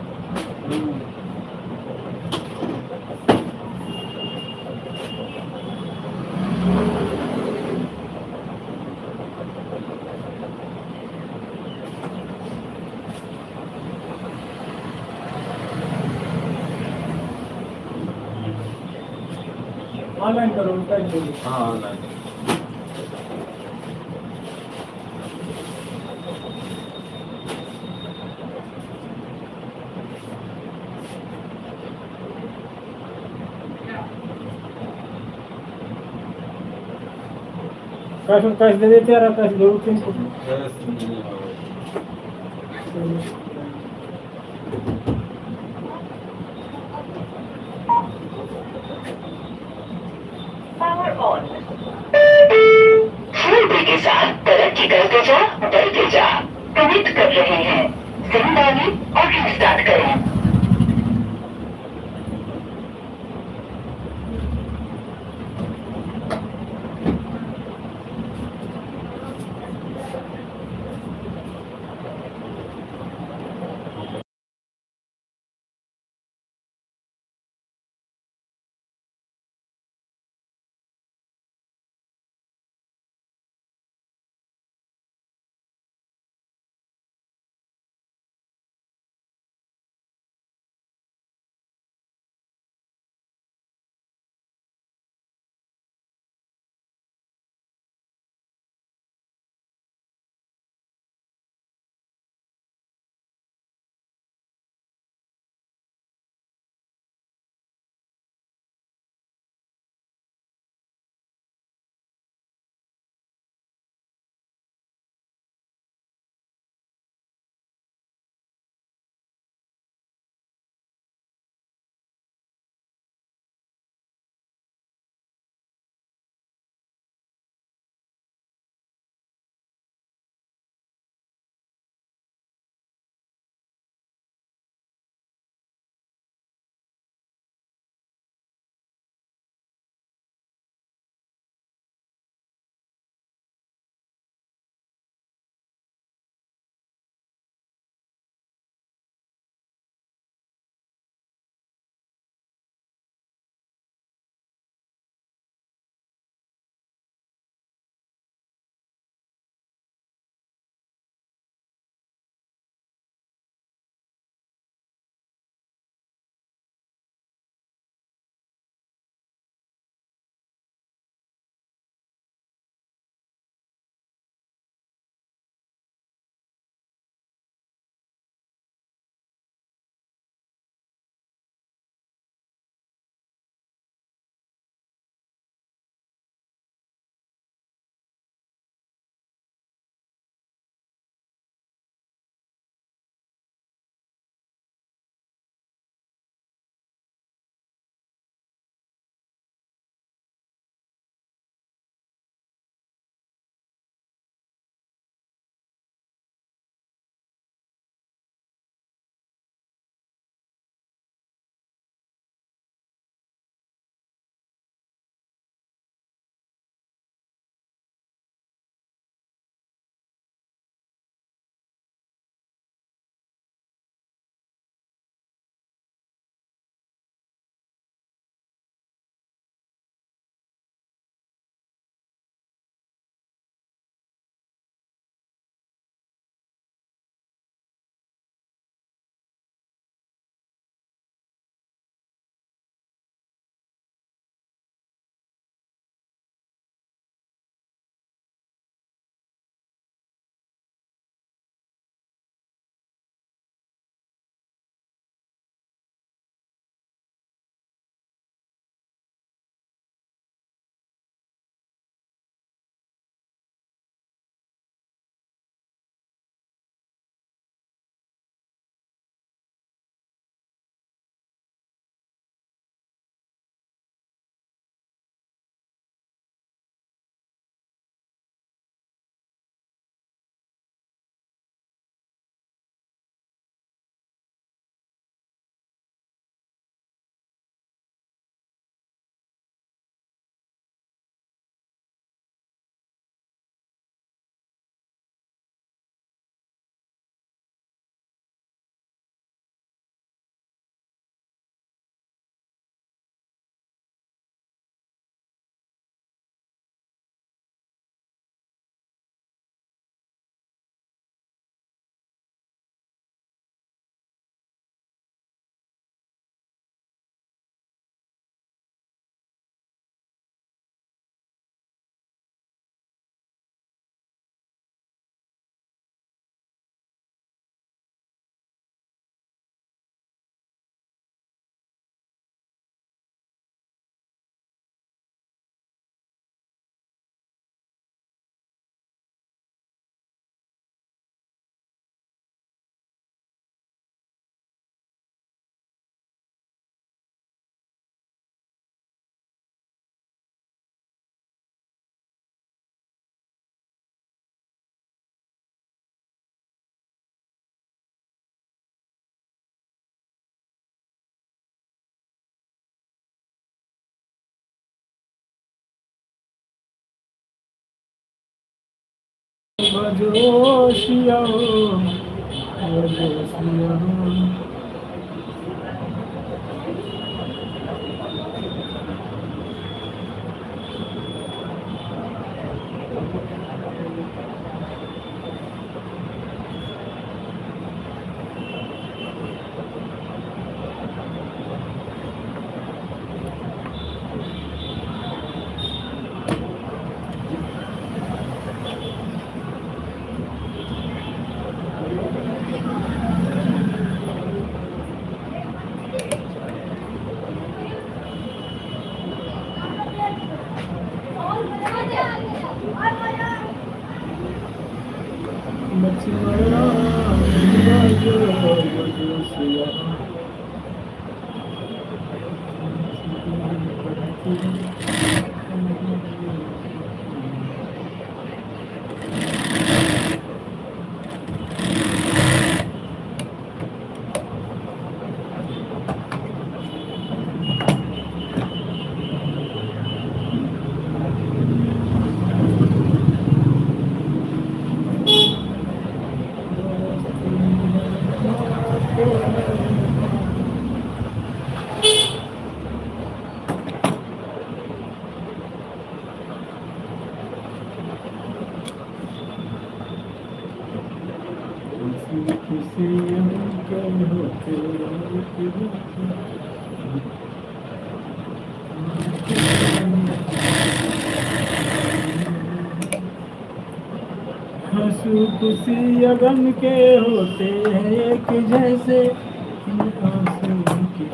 ऑनलाइन करो उनका ही। हाँ ऑनलाइन। कैश दे देते यार, कैश जरूर थी इनको। Power on. फुल के साथ तरक्की करते जा, बढ़ते जा। कमिट कर रहे हैं, जिम्मेदारी और स्टार्ट करें। भजो सिया राम, भजो सिया राम। लक्ष्मण राम भजो भजो सिया राम। खुशी हमको होते हंसू खुशी गम के होते हैं एक जैसे आंसू की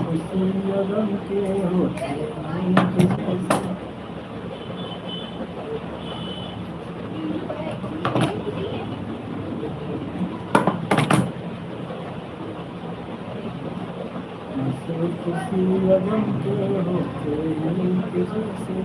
खुशी गम के होते हैं एक जैसे। हंसू खुशी गम के होते हैं एक जैसे।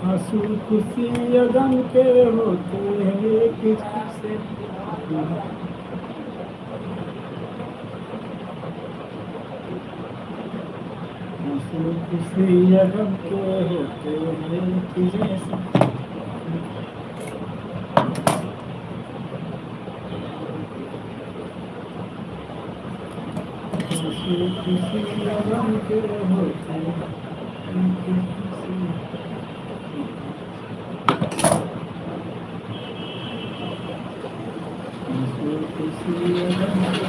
हंसू खुशी गम के होते हैं एक जैसे। हंसू खुशी गम के होते हैं एक जैसे। हंसू खुशी गम के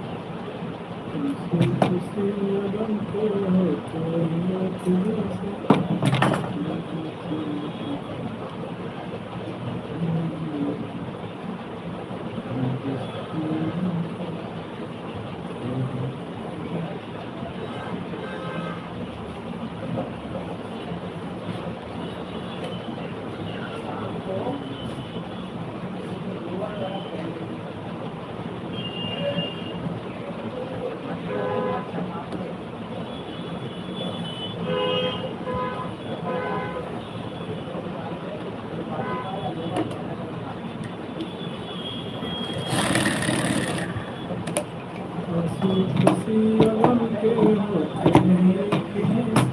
होते हैं एक जैसे। खुशी गम के होते हैं एक जैसे। खुशी गम के होते हैं एक जैसे। खुशी गम के होते हैं एक जैसे।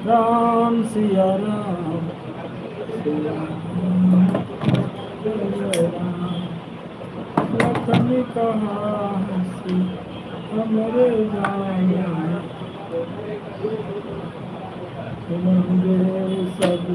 राम सिया राम सिया राम लखन कहा हंसी हमरे जान मंगे सब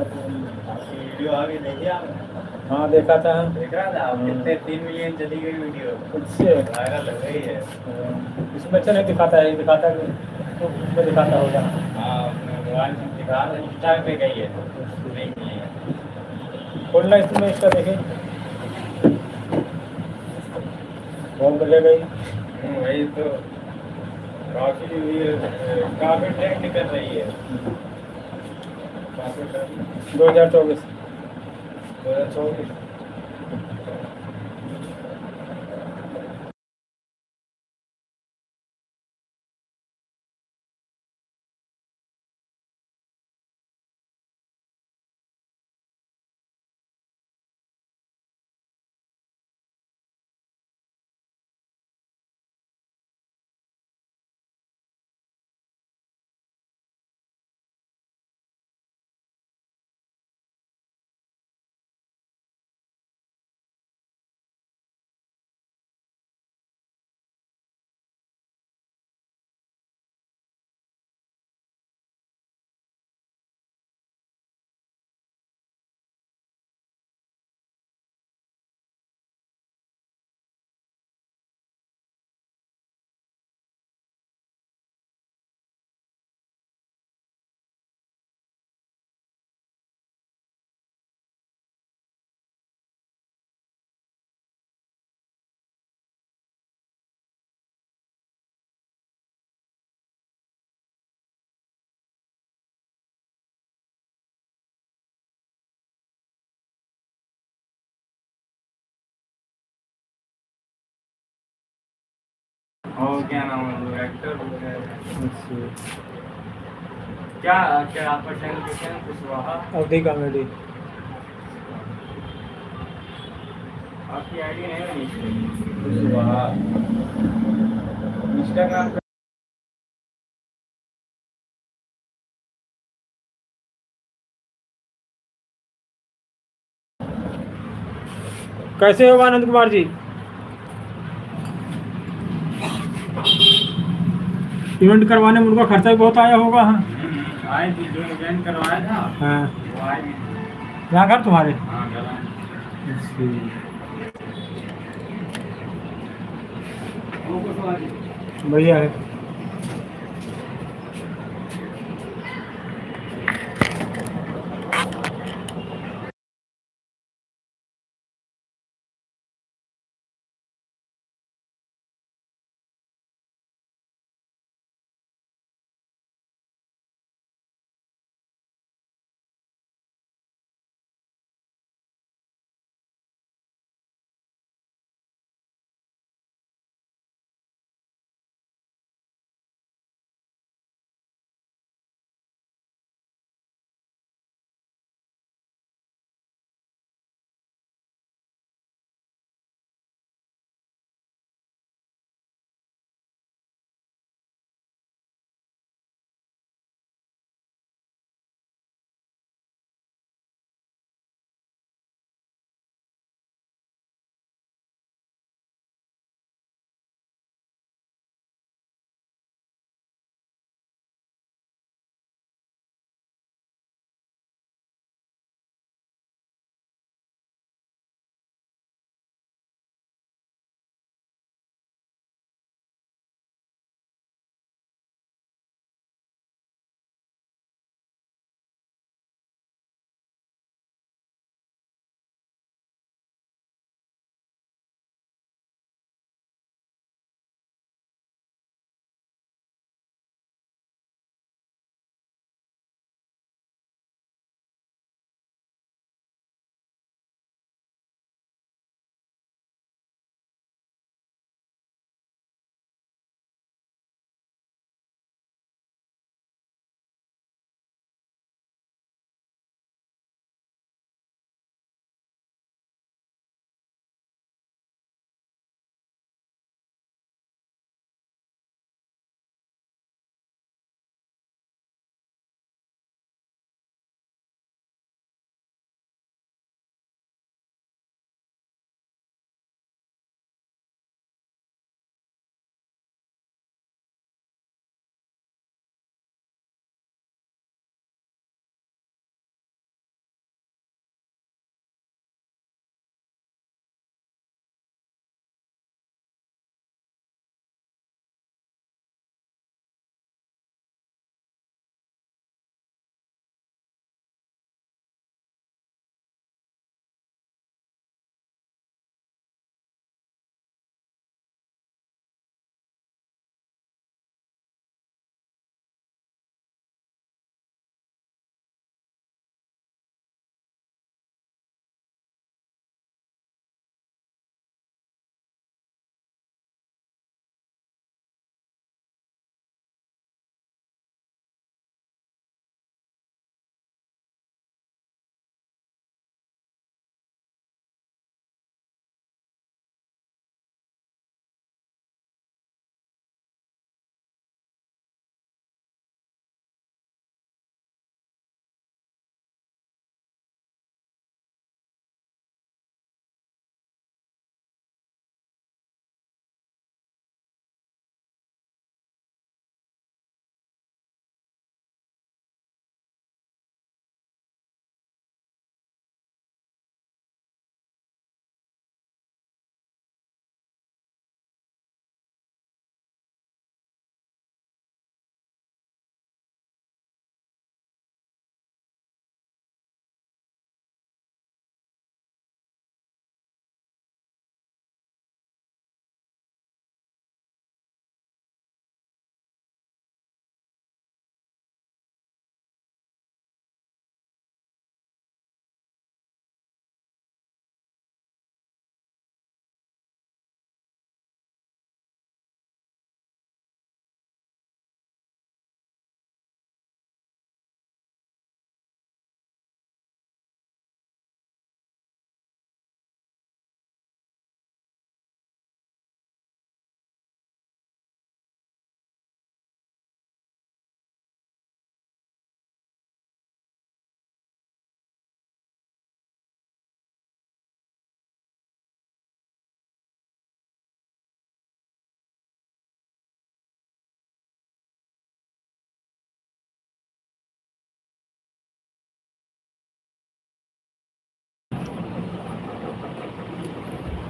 वीडियो आगे देखिए आपने? हाँ देखा था। देख रहा था आप? कितने 3 मिलियन चली गई वीडियो, उससे वायरल हो गई है। इसमें अच्छा नहीं दिखाता है, दिखाता है तो उसमें दिखाता होगा। हाँ अपने मोबाइल में दिखा रहे, इंस्टा पे गई है नहीं मिली है। खोलना इसमें इसका देखें, होम पे ले गई। वही तो काफी काफी ट्रेंड कर रही है। काफी ट्रेंड 2024। 2024 और क्या नाम है वो एक्टर वगैरह। अच्छा, क्या क्या आपका चैनल के चैनल कुशवाहा। अवधि कॉमेडी। आपकी आईडी नहीं बनी इसमें? कुशवाहा इंस्टाग्राम पे। कैसे हो आनंद कुमार जी? इवेंट करवाने में उनका खर्चा भी बहुत आया होगा। हाँ आए थे जो इवेंट करवाया था हाँ, वो आए भी थे। यहाँ घर तुम्हारे? हाँ गला अच्छा, वो कुशवाहा जी। बढ़िया है।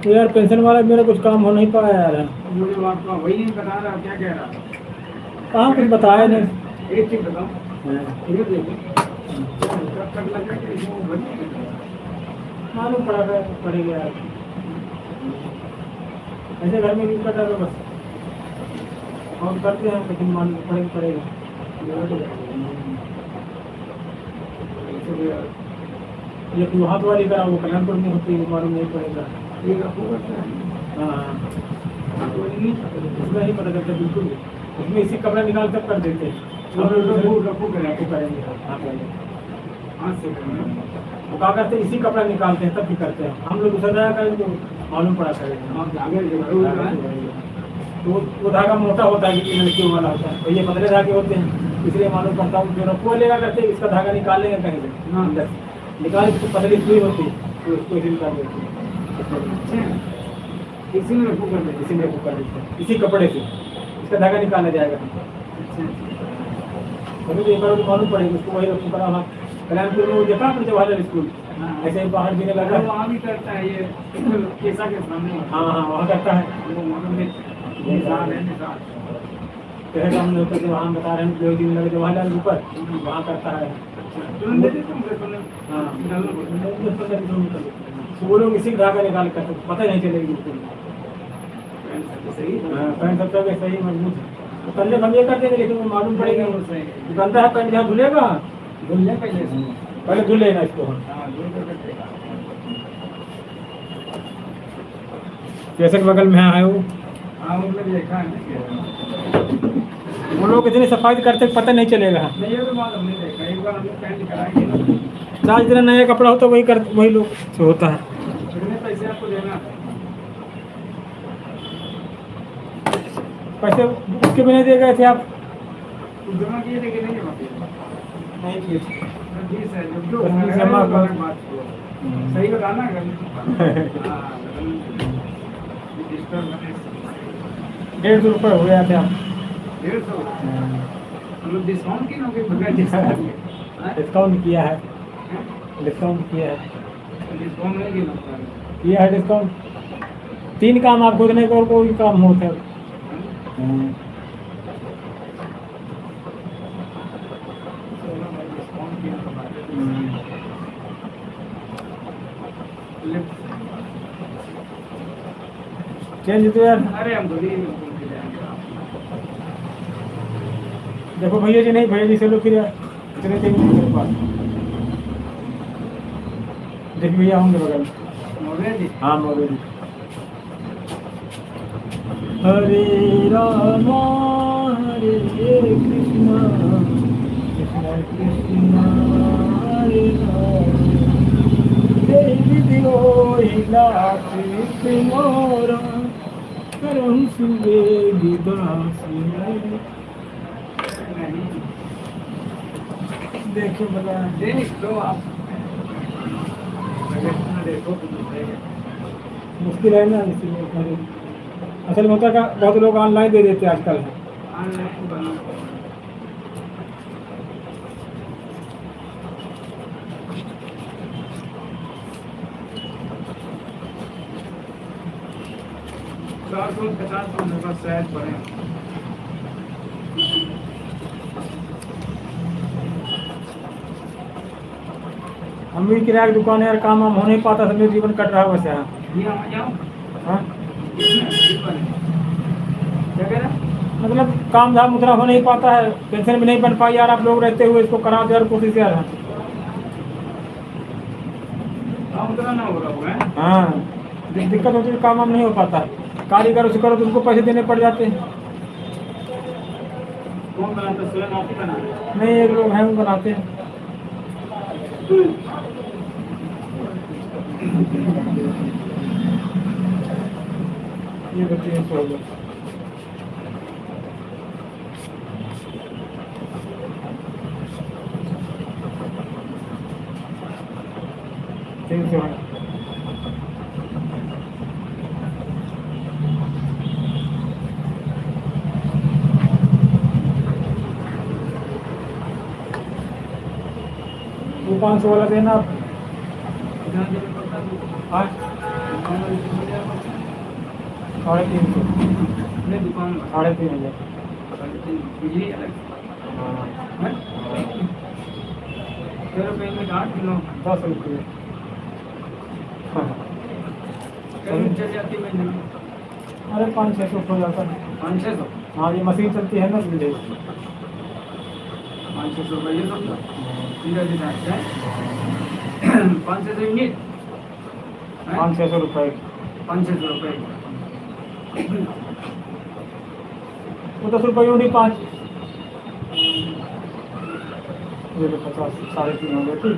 तो यार पेंशन वाला मेरा कुछ काम हो नहीं पाया यार। मुझे आपका वही नहीं बता रहा, क्या कह रहा? कहाँ कुछ बताया नहीं। एक चीज बताओ, हाँ। ये देखो, कब तक लगा कि वो बनी? मालूम पड़ेगा यार, ऐसे घर में भी कटा दो बस, और करते हैं लेकिन मालूम पड़ेगा। ये वहाँ तो वाली करा वो कल्याणपुर में होती है, मालूम नहीं पड़ेगा। ये आपको करता है? हाँ उसमें नहीं पता चलता बिल्कुल, उसमें इसी कपड़ा निकाल कर देते हैं। हम लोग रफू आपको करेंगे हाँ पहले हाथ से करना। वो क्या करते हैं, इसी कपड़ा निकालते हैं तब भी करते हैं। हम लोग दूसरा धागा करेंगे तो मालूम पड़ा करेंगे। आप आगे तो वो धागा मोटा होता है, कि लड़कियों वाला होता है, और ये पतले धागे होते हैं, इसलिए मालूम पड़ता हूँ। जो रफू लेगा करते हैं, इसका धागा निकाल लेंगे कहीं से, हाँ। अंदर निकाल के पतली सुई होती है, तो उसको इसी निकाल देते हैं। इसी में रफू कर देते। इसी में कर देते हैं, इसी कपड़े से इसका धागा निकाला जाएगा। कभी तो एक बार मालूम पड़ेगा उसको, वही रफू करा। वहाँ कल्याणपुर में वो देखा आपने जवाहरलाल स्कूल, ऐसे ही बाहर जीने लगा। वहाँ भी करता है ये केसा के सामने। हाँ हाँ वहाँ करता है। पहले हम लोग करते वहाँ बता रहे हैं, 2 दिन लगे जवाहरलाल ऊपर, वहाँ करता है। हाँ 10-15 किलोमीटर तो वो लोग इसी धागा निकाल कर पता नहीं चलेगी बिल्कुल। हाँ पैंट सब तक सही मजबूत है। तो पहले हम ये करते थे, लेकिन वो मालूम पड़ेगा गंदा है पैंट, जहाँ धुलेगा धुलने पहले धुल लेना इसको। कैसे के बगल में है वो, हाँ उनने देखा है। वो लोग इतनी सफाई करते पता नहीं चलेगा। नहीं ये तो बात हमने देखा, एक बार हमने पैंट कराएंगे ना, जहाँ जितना नया कपड़ा होता है वही लोग से होता है। कितने पैसे आपको देना है? पैसे उसके भी नहीं दे गए थे आप? कुछ जमा किए थे कि नहीं जमा किए? नहीं किए। ठीक है, जब तो बस जमा कर- बात को सही बताना अगर ₹150 हो गया थे आप। 150 मतलब डिस्काउंट की नौकरी बगैर डिस्काउंट डिस्काउंट किया है, डिस्काउंट किया है, डिस्काउंट नहीं देना किया है डिस्काउंट। 3 काम आप खुद नहीं करो, कोई काम होता है। चेंज तो यार अरे हम थोड़ी देखो भैया जी, नहीं भैया जी से लो फिर यार, इतने चेंज नहीं मेरे पास। देख भैया होंगे बगल में। मौर्य जी हाँ मौर्य जी। हरे राम हरे कृष्णा कृष्णा कृष्णा हरे राम, देवी दियो इलाकृत मोरा करम सुवेगी दासी। देखो बता देख लो आप, देखो तो दूसरे मुश्किल है ना, इसीलिए असल में होता है का बहुत लोग ऑनलाइन दे देते हैं आजकल। ऑनलाइन बना ₹450 मेरे पास शायद पड़े। हम भी किराया की दुकान है यार, काम वाम हो नहीं पाता, समय जीवन कट रहा है वैसे। ये आ जाओ हाँ क्या कह रहा मतलब काम धाम उतना हो नहीं पाता है, पेंशन भी नहीं बन पाई यार। आप लोग रहते हुए इसको करा दो यार कोशिश यार। काम उतना ना हो रहा होगा। हाँ दिक्कत होती है, काम वाम नहीं हो पाता। कारीगर से करो तो उनको पैसे देने पड़ जाते हैं। कौन बनाता? स्वयं आप ही बना रहे हैं? नहीं एक लोग हैं वो बनाते हैं। ये बच्चे हैं 100 लोग। तीन सौ है। वो 500 वाला देना आप। इतना देना पड़ता है। हाँ इतना देना पड़ता है। 350 अपने दुकान में 3,500 बिजली अलग हाँ है 13 रुपये में 8 किलो 10 रुपये हाँ कहीं चल जाती है महीने में अरे 500-600 हो जाता है 500-600 हाँ ये मशीन चलती है ना इसलिए 500 रुपये ये सब सीधा सीधा है 500 यूनिट 500-600 रुपये 500 रुपये वो 10 रुपये यूँ नहीं 5 ये तो 50 3.5 हो गए ठीक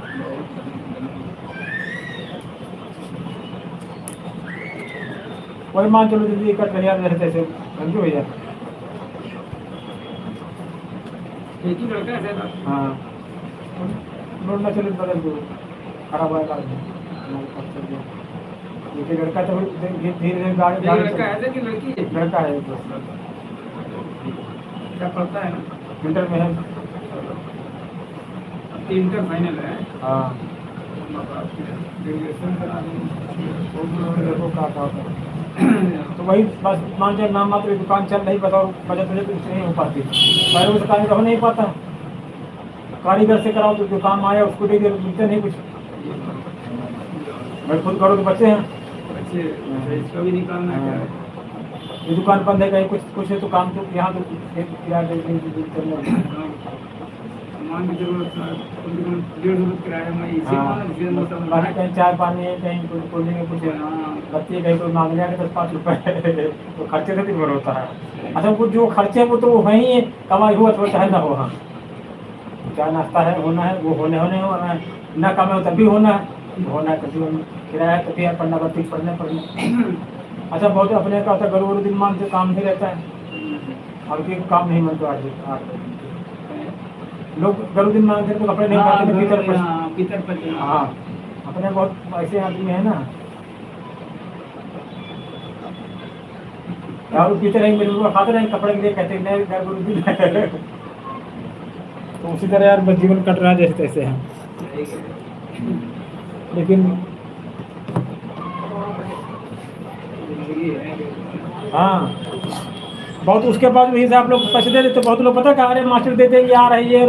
वही मान चलो जल्दी एक हज़ार रहते ऐसे समझो भैया एक ही लड़का है शायद हाँ रोड ना चले तो बदल दो खराब है गाड़ी हमारे पास चल गया एक लड़का तो धीरे धीरे गाड़ी एक लड़का है कि लड़की है लड़का है बस क्या पढ़ता है ना इंटर में है अब तो इंटर फाइनल है हाँ ग्रेजुएशन करा देंगे देखो क्या होता है तो वही बस मान जाए नाम मात्र दुकान चल रही बताओ बचत बचत नहीं हो पाती पहले उस दुकान हो नहीं पाता कारीगर से कराओ तो जो काम आया उसको दे दिया मिलते नहीं कुछ भाई खुद करो तो बच्चे हैं बच्चे इसका भी निकालना है ये दुकान बंद है कहीं कुछ कुछ है तो काम तो यहाँ तो किराया चलना सामान की जरूरत है कम से कम 150 रुपये किराया में इसी बाकी कहीं चाय पानी है कहीं कोल्ड ड्रिंक है कुछ है बच्चे कहीं कोई मांगने आके 10-5 रुपये तो खर्चे से दिन भर होता है अच्छा कुछ जो खर्चे हैं वो तो वहीं है कमाई हुआ तो चाहे ना हो हाँ चाहे नाश्ता है होना है वो होने होना है ना कमाई हो तब भी होना है कभी किराया तो फिर पढ़ना पड़ती पढ़ना अच्छा बहुत अपने का होता गरु दिन मान से काम नहीं रहता है और फिर काम नहीं मानते 8 लोग गरु दिन मानते तो कपड़े नहीं पाते भीतर पर हाँ अपने बहुत ऐसे आदमी है ना और पीते रहेंगे मेरे को खाते रहेंगे कपड़े के लिए कहते नहीं घर गुरु दिन तो उसी तरह यार बस जीवन कट रहा है जैसे तैसे है लेकिन हाँ बहुत उसके बाद भी आप लोग पैसे दे देते बहुत लोग पता है अरे मास्टर दे देंगे आ रही है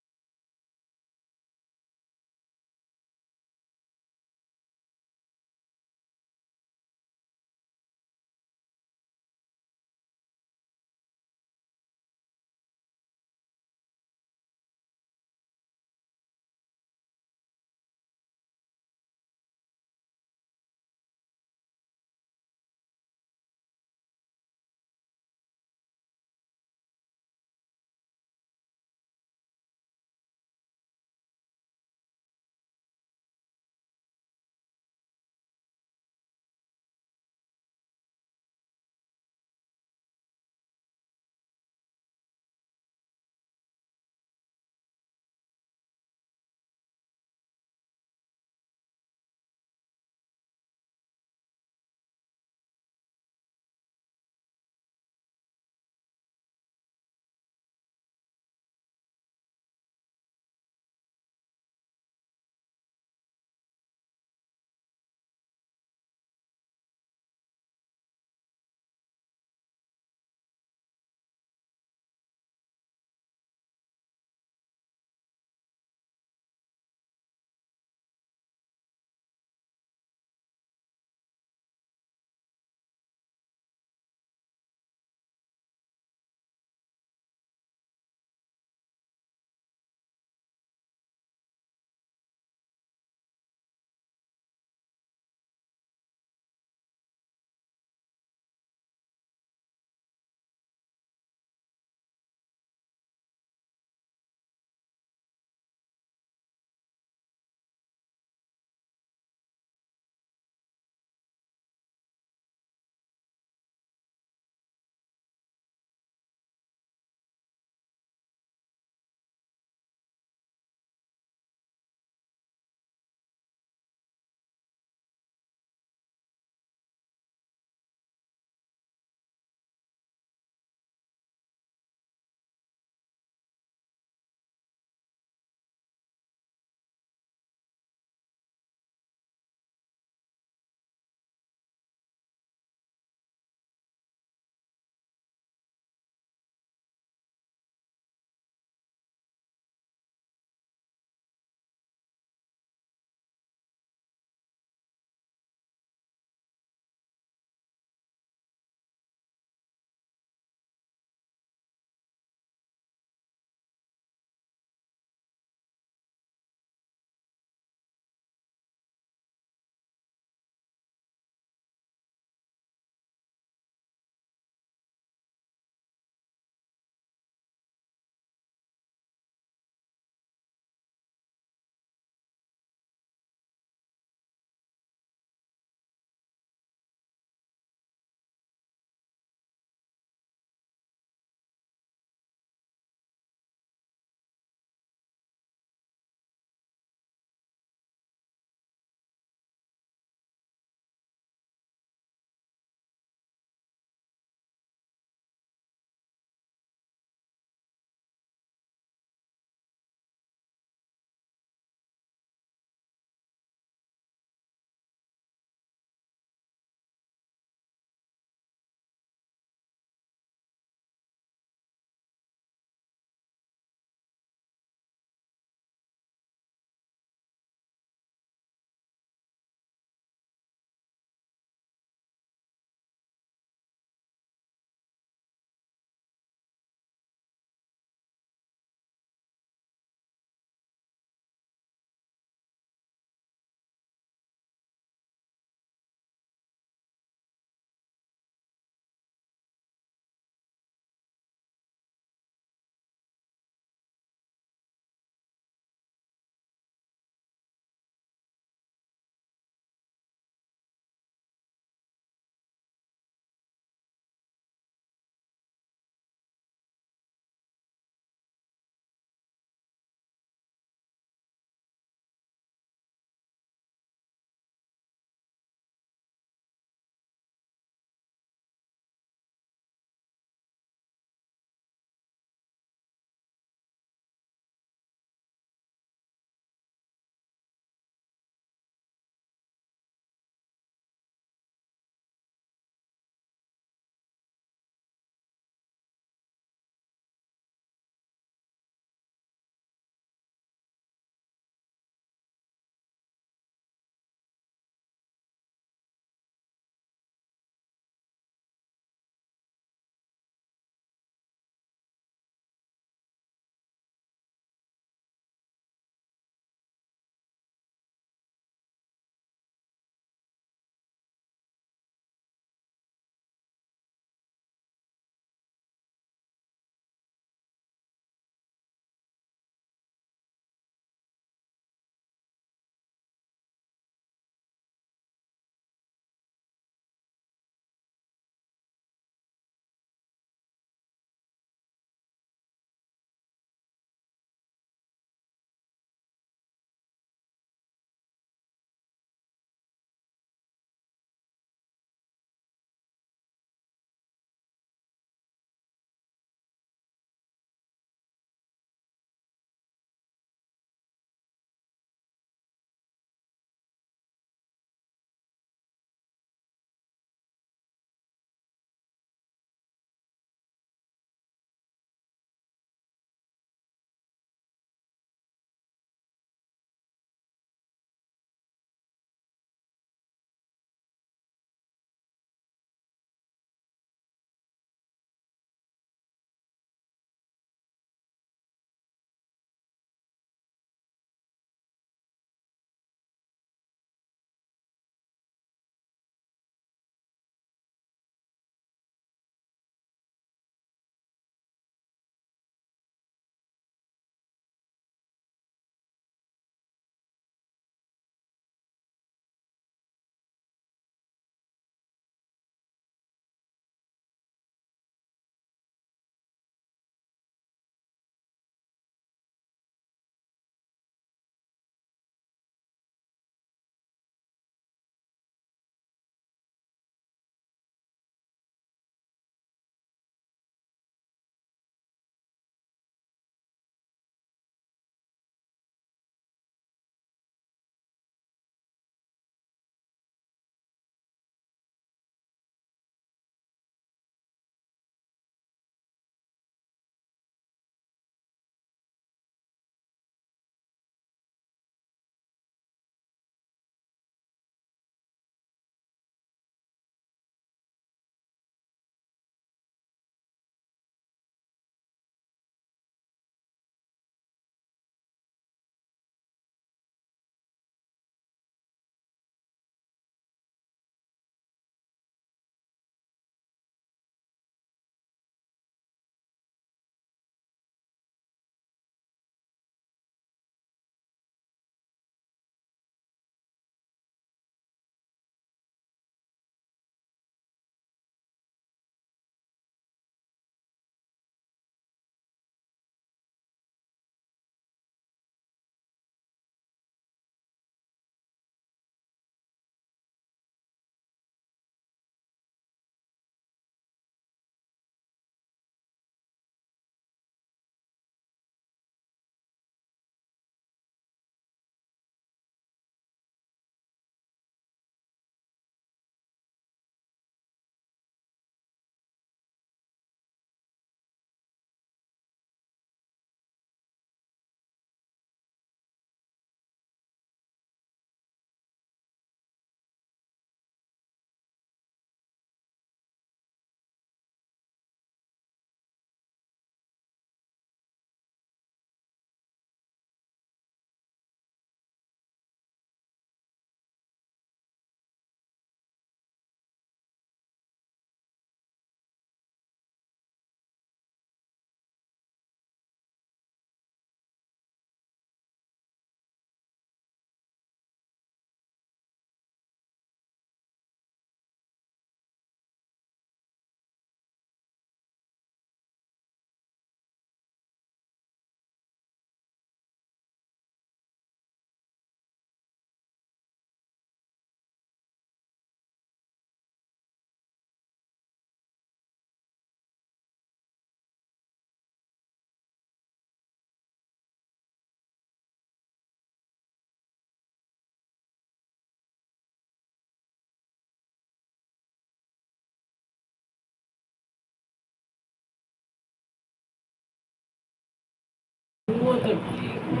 वो तो ठीक है।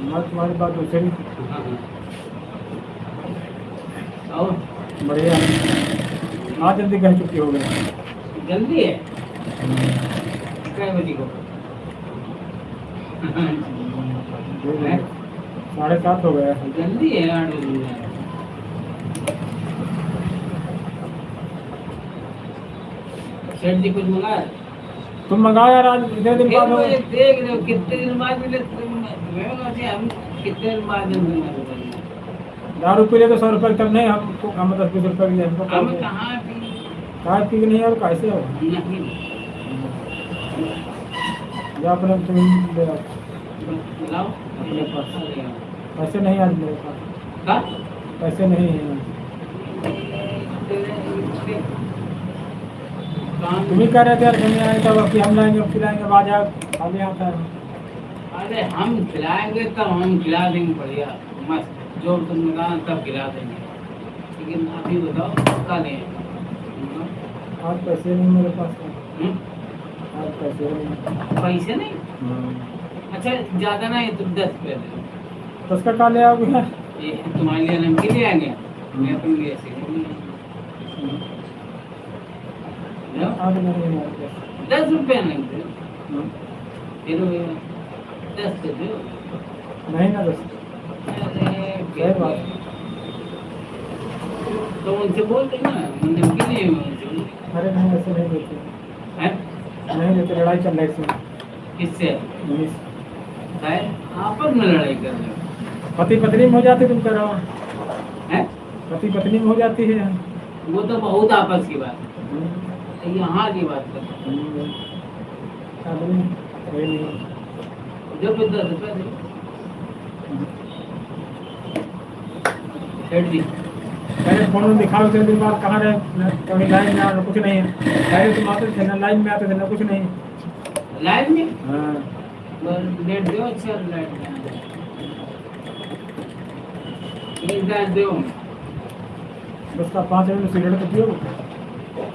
मैं तुम्हारी बात वैसे भी हाँ, हाँ। और बढ़िया। आज जल्दी घर छुट्टी हो गई। जल्दी है कै बजे को? हैं? 7:30 हो गया। जल्दी है 8 बजे। सेठ जी कुछ मंगाया? तुम मंगाओ यार, आज इतने दिन बाद हो फिर गए। मुझे देख रहे हो कितने दिन बाद मिले हम कितने दिन बाद मिले? दारू पी ले तो 100 रुपये तक नहीं, हमको हम 10-20 रुपये की हमको हम कहाँ कहाँ पी? चाय पी के नहीं और कैसे हो नहीं या अपने तुम ले आओ। लाओ अपने पास पैसे नहीं आज मेरे पास, का पैसे नहीं है। तुम ही कह रहे थे यार कहीं आए तब अब कि हम लाएंगे अब खिलाएंगे, बाद यार खाली आता है। अरे हम खिलाएंगे तब हम खिला देंगे बढ़िया मस्त, जो तुमने कहा तब खिला देंगे, लेकिन अभी बताओ पक्का नहीं है। आज पैसे नहीं मेरे पास, हम्म? आज पैसे नहीं। पैसे नहीं? अच्छा ज्यादा नहीं तुम 10 रुपये दे। 10 का क्या ले आओगे यार? ये तुम्हारे लिए नमकीन ले आएंगे, मैं तुम लिए ऐसे आज नहीं है यार पैसे। 10 रुपये नहीं दे हम्म, फिर 10 दे दो। नहीं ना 10। अरे सही बात। तो उनसे बोल देना नमकीन नहीं है उनसे बोल। अरे नहीं ऐसे नहीं देते, हैं? नहीं देते, लड़ाई चल रही थी। किससे? मनीष, है आपस में लड़ाई कर रहे हो? पति पत्नी में हो जाती, तुम करो हैं? पति पत्नी में हो जाती है। वो तो बहुत आपस की बात हम्म, है, यहाँ की बात कर। आदमी कोई नहीं। जो भी 10 रुपये दे सेठ जी। पहले फोन में दिखाओ, 3 दिन बाद कहाँ रहे, कभी लाइन में आ कुछ नहीं है। पहले तुम आते थे ना, लाइन में आते थे ना, कुछ नहीं। लाइव में हाँ डेट दो। अच्छा लाइव में एक दो। बस का 5 मिनट सिगरेट तो पियो।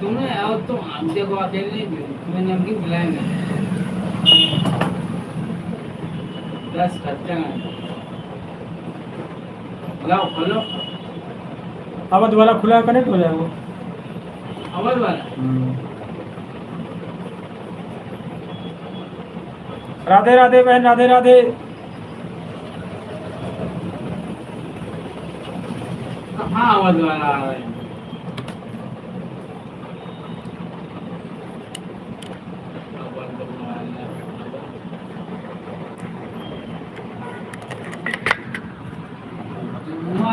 तुम्हें और तुम हम देखो अकेले नहीं पियो, तुम्हें नमकीन खिलाएंगे 10 खर्चा लाओ खोलो। अब वाला खुला कनेक्ट हो जाएगा। अवध वाला राधे राधे बहन, राधे राधे। कहाँ अवध वाला आ रहा है?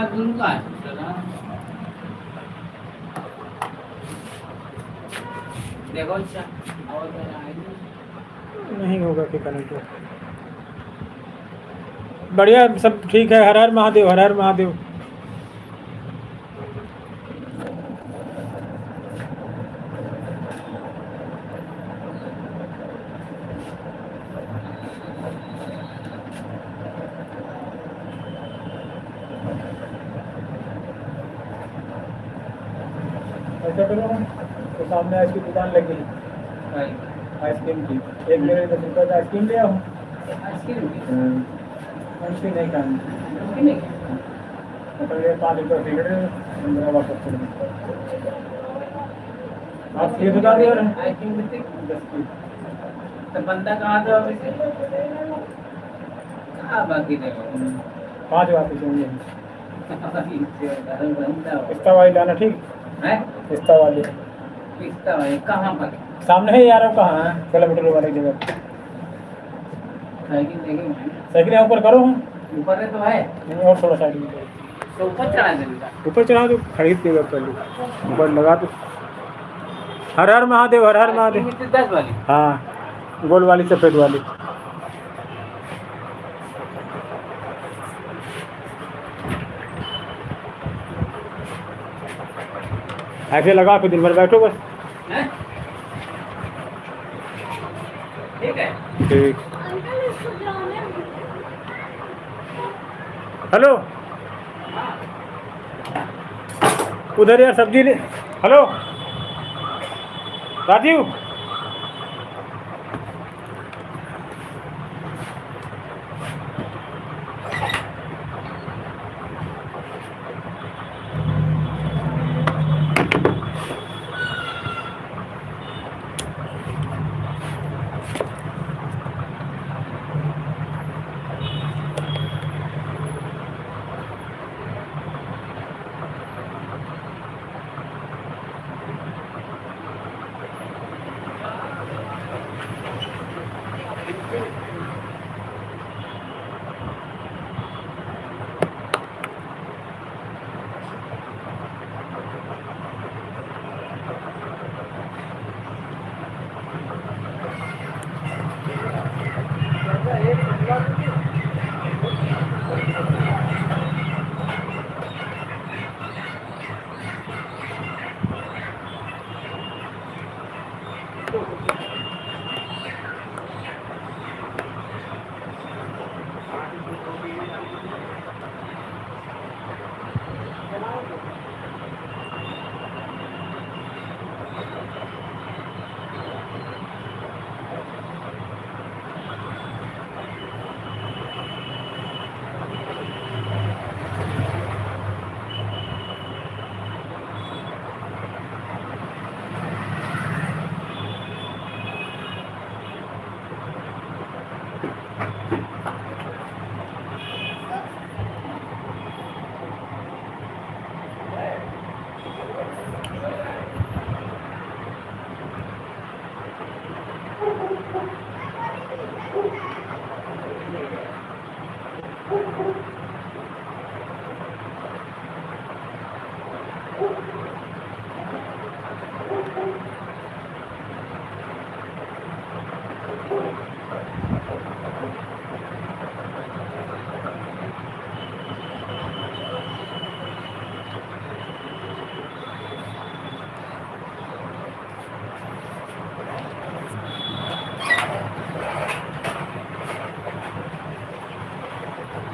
दुर्गा देखो। अच्छा अवध वाला आएगा नहीं होगा कि कनेक्ट हो। बढ़िया, सब ठीक है। हर हर महादेव, हर हर महादेव। ऐसा करो, तो सामने आइसक्रीम की दुकान लगी है आइसक्रीम की, एक मेरे 10 रुपये का आइसक्रीम ले आओ। आइसक्रीम आइसक्रीम नहीं खानी, नहीं 5 रुपये सिगरेट, 15 वापस कर दो। आप ये बता दिया आइसक्रीम कितने? 10 की। तो बंदा कहाँ था वैसे? कहाँ बाकी देखो 5 वापस होंगे। बंदा पिस्ता वाली लाना, ठीक है? पिस्ता वाली पिस्ता भाई कहाँ पर? सामने है यार, कहाँ है? किलोमीटर वाली जगह। साइकिल देखे मैंने। साइकिल यहाँ ऊपर करो, ऊपर है तो है, नहीं और थोड़ा साइड में तो ऊपर चढ़ा देगा। ऊपर चढ़ा दो, खरीद के पहले ऊपर लगा दो। हर हर महादेव, हर हर महादेव। 10 वाली। हाँ, गोल वाली, सफेद वाली। ऐसे लगा फिर दिन भर बैठो बस। हैं? ठीक है। ठीक। हेलो, उधर यार सब्जी ले। हेलो राजीव,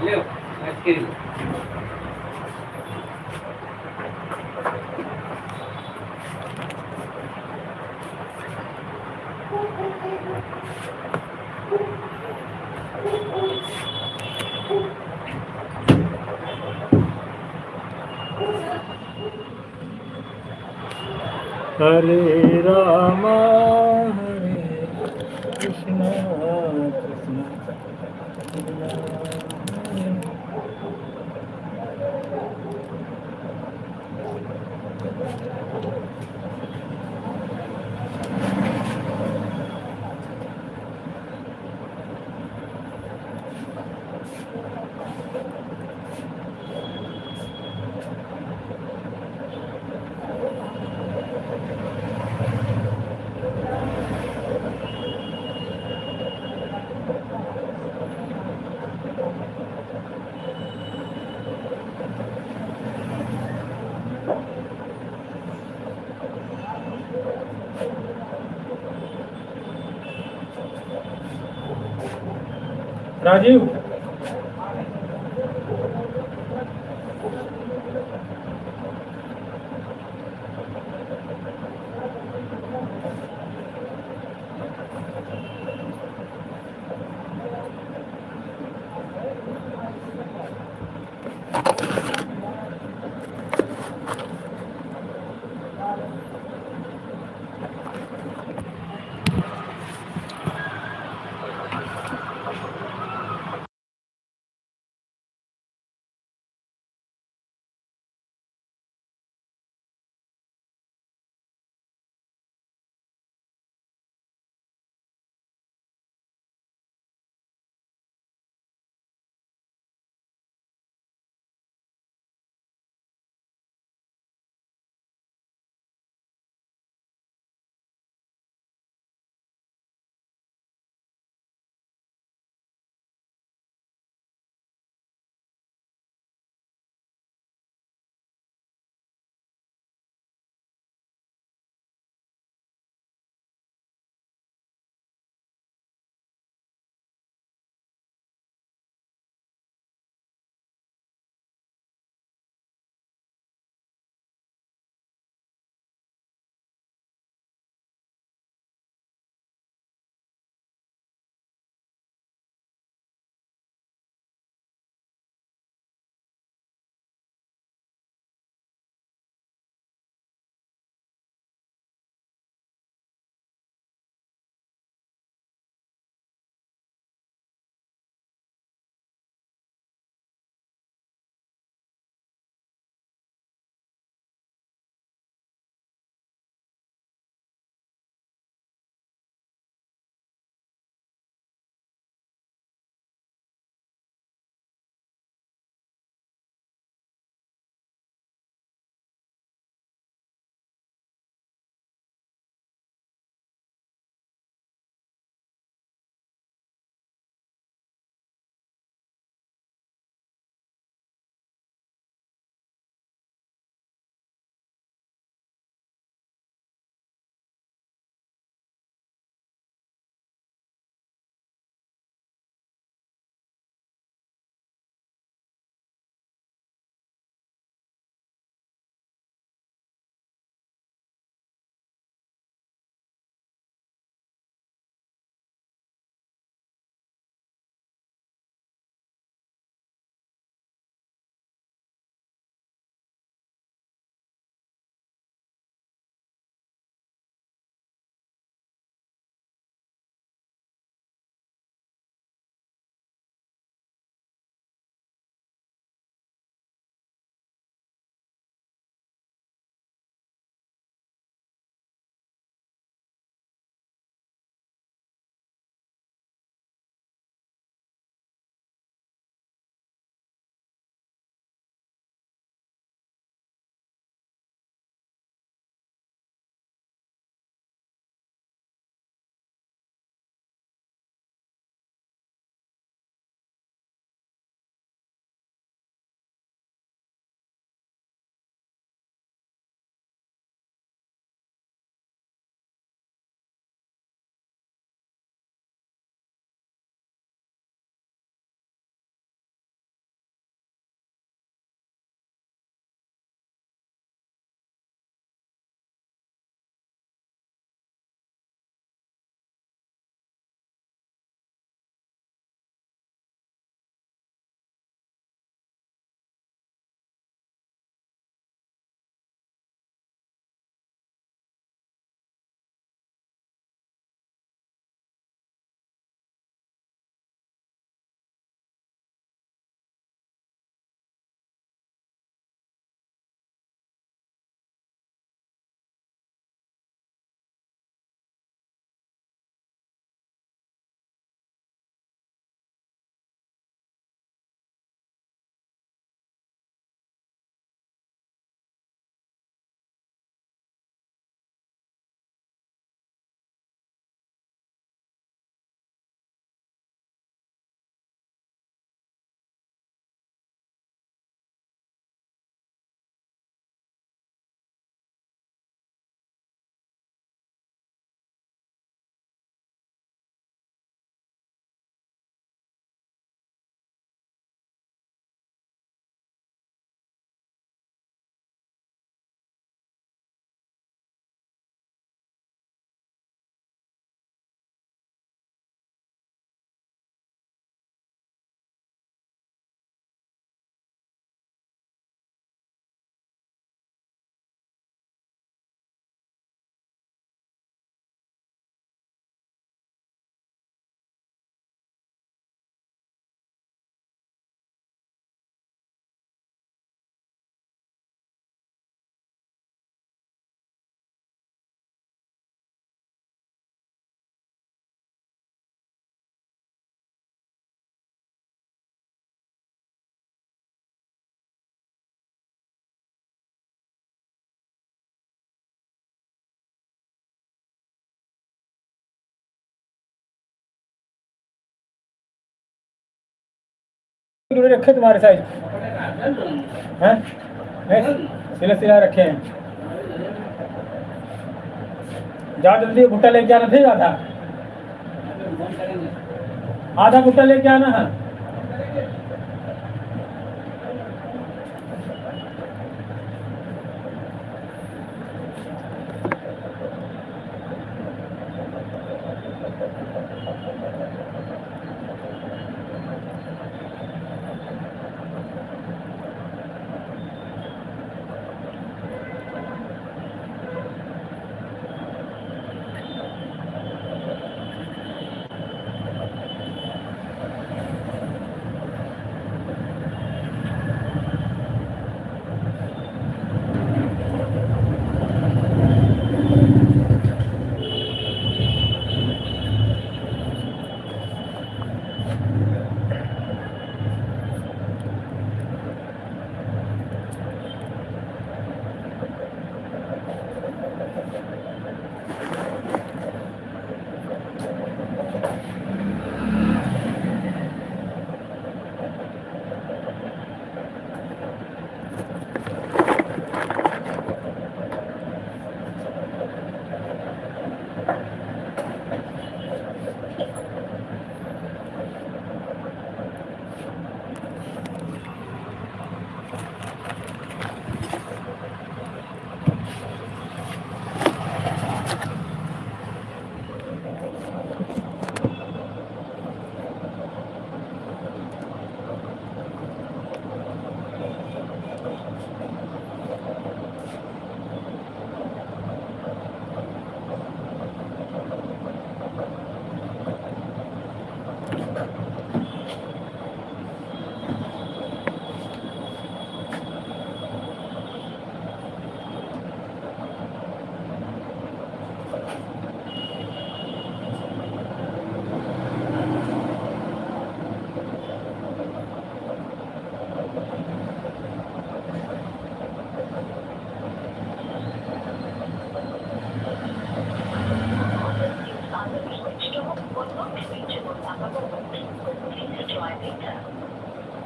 ले आइसक्रीम हरे रामा हरे कृष्णा कृष्णा राजीव रखे तुम्हारे साइज हैं? नहीं, सिला सिला रखे हैं। जा जल्दी भुट्टा लेके आना, ठीक आधा फोन करेंगे। आधा भुट्टा लेके आना है।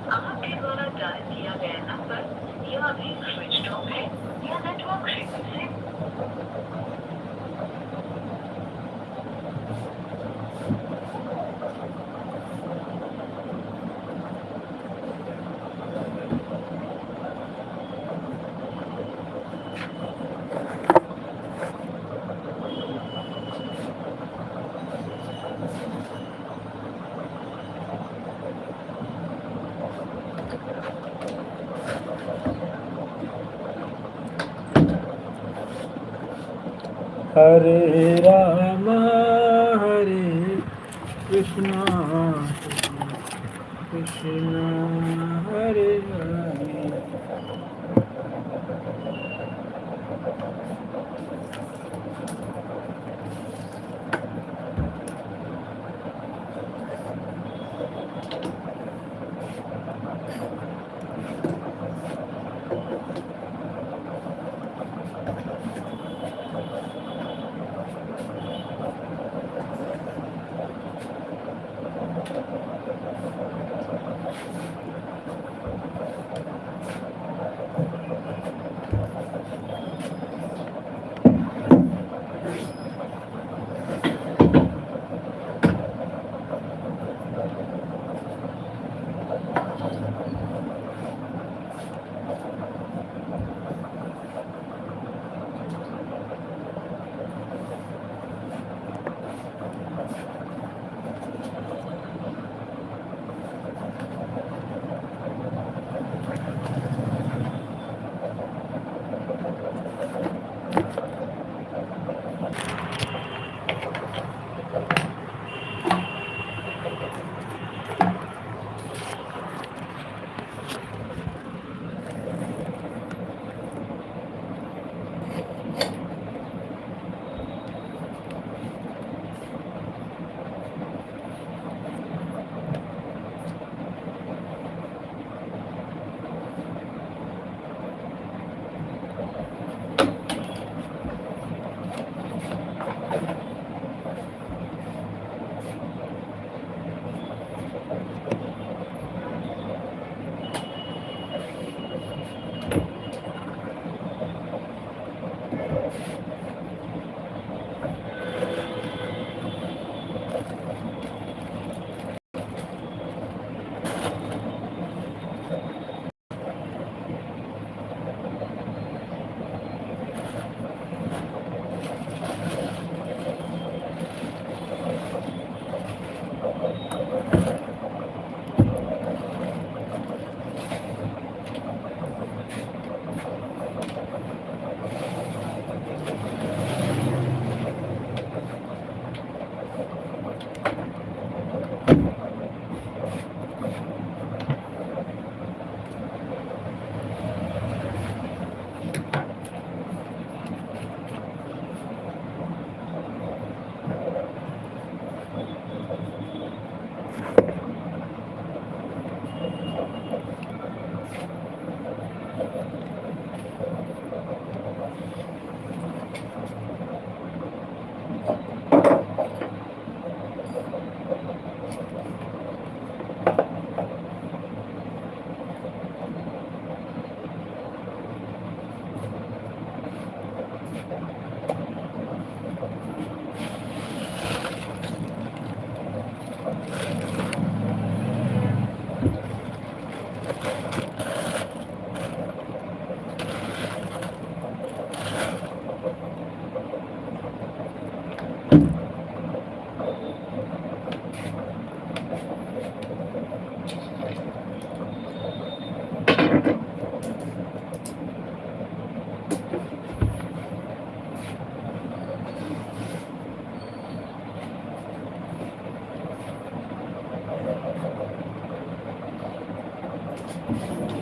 आपके द्वारा डायल किया गया नंबर या अभी स्विच ऑफ है या नेटवर्क क्षेत्र से हरे राम हरे कृष्णा कृष्णा हरे हरे।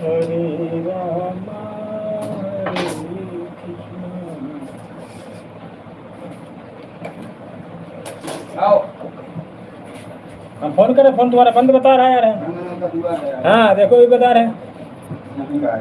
हरे रामा हरे कृष्णा। आओ हम फोन करें, फोन तुम्हारा बंद बता रहा है यार। मैंने का दुआ है यार हाँ देखो भी बता रहे हैं। नहीं का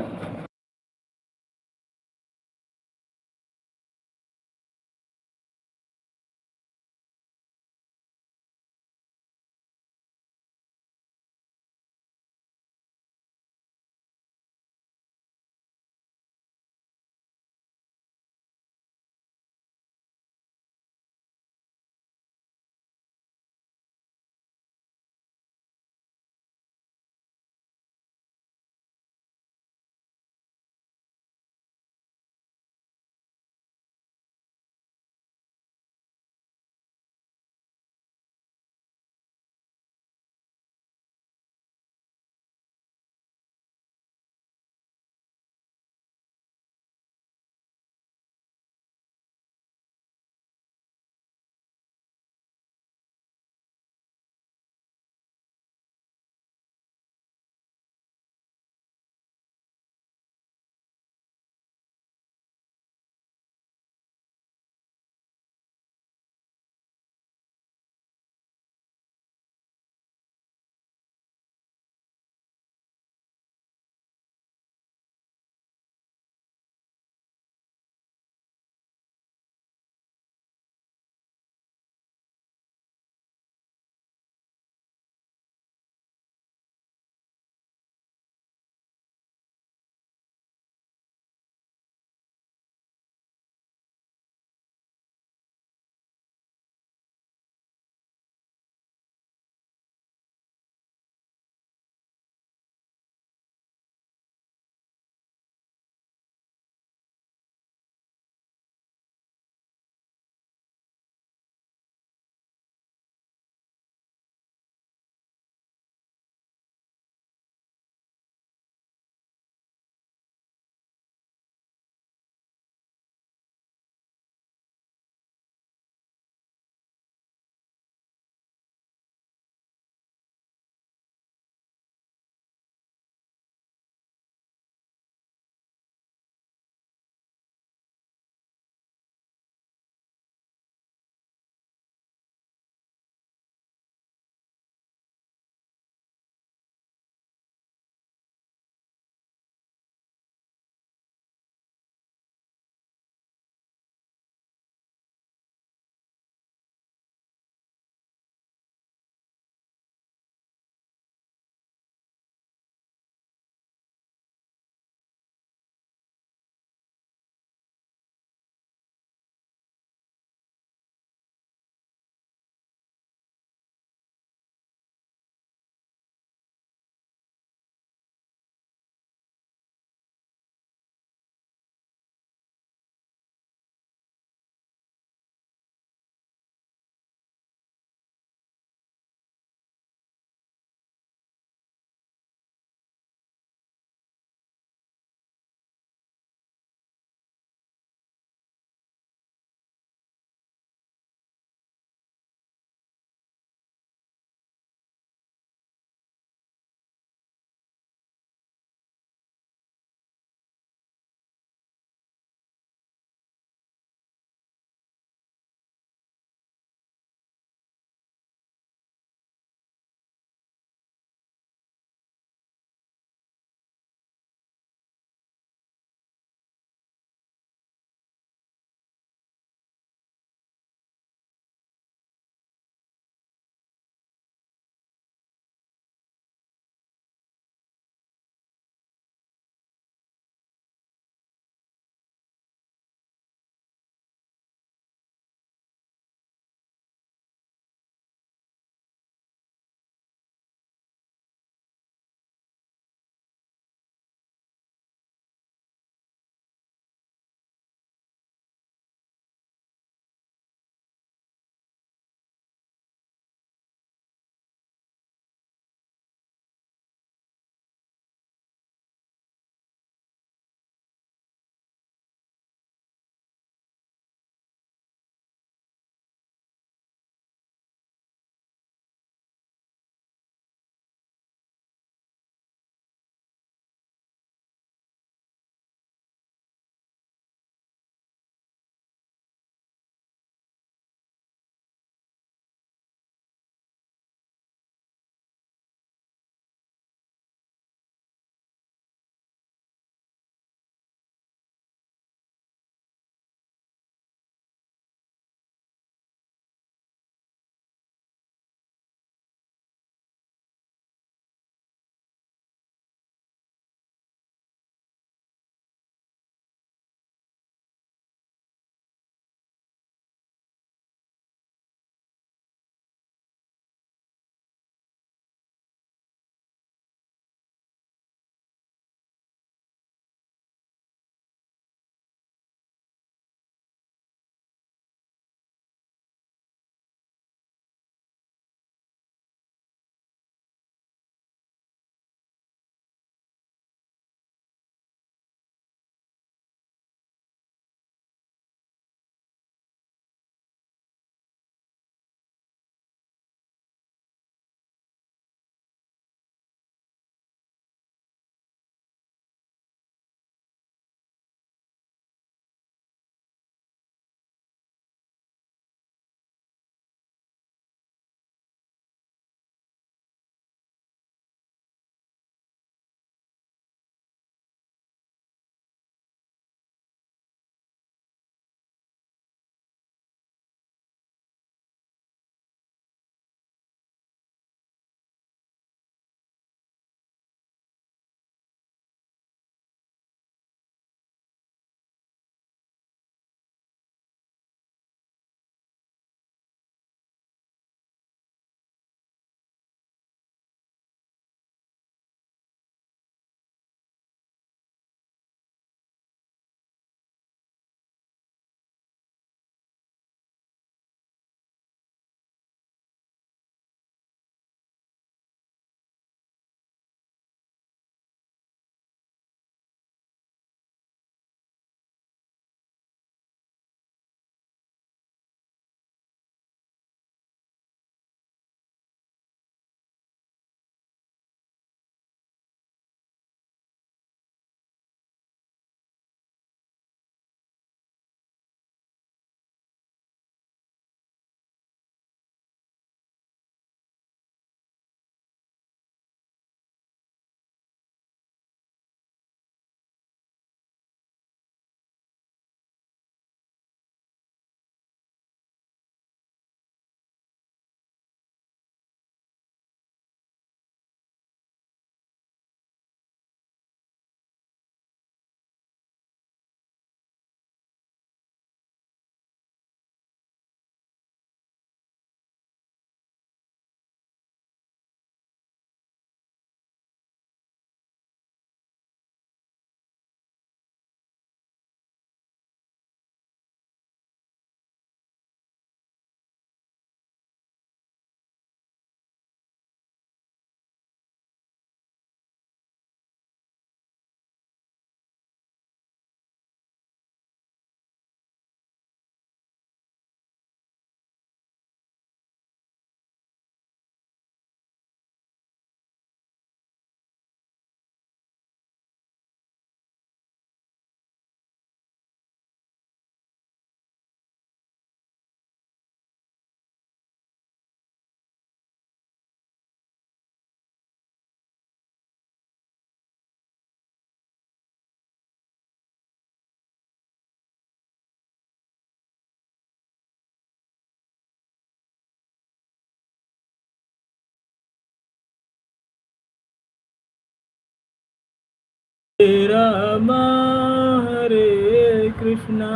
हरे राम हरे कृष्णा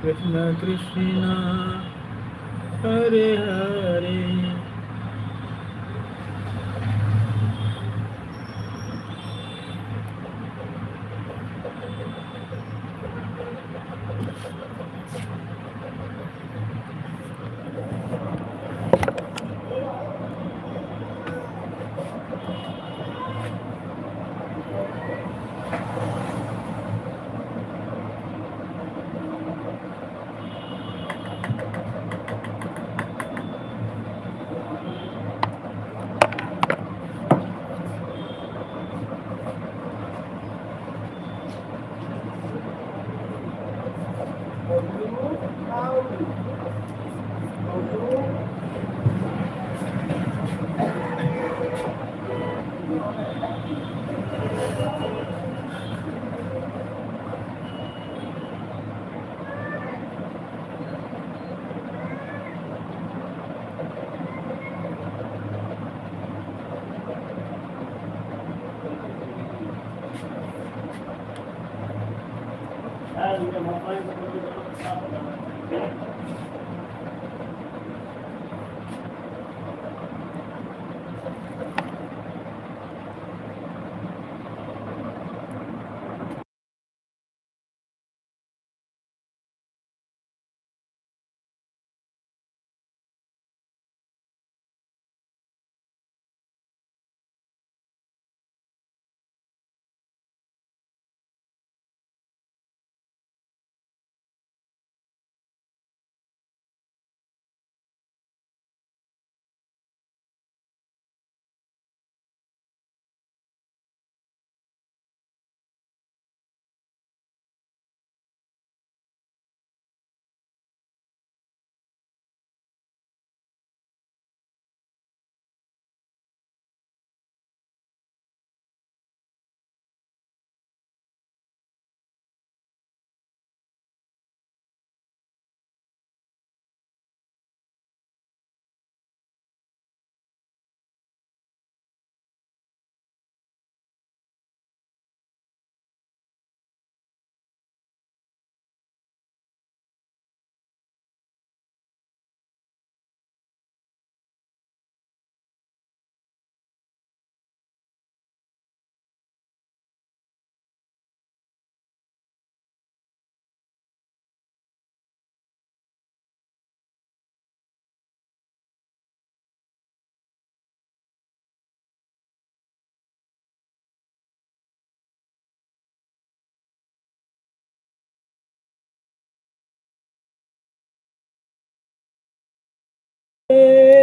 कृष्ण कृष्ण हरे हरे।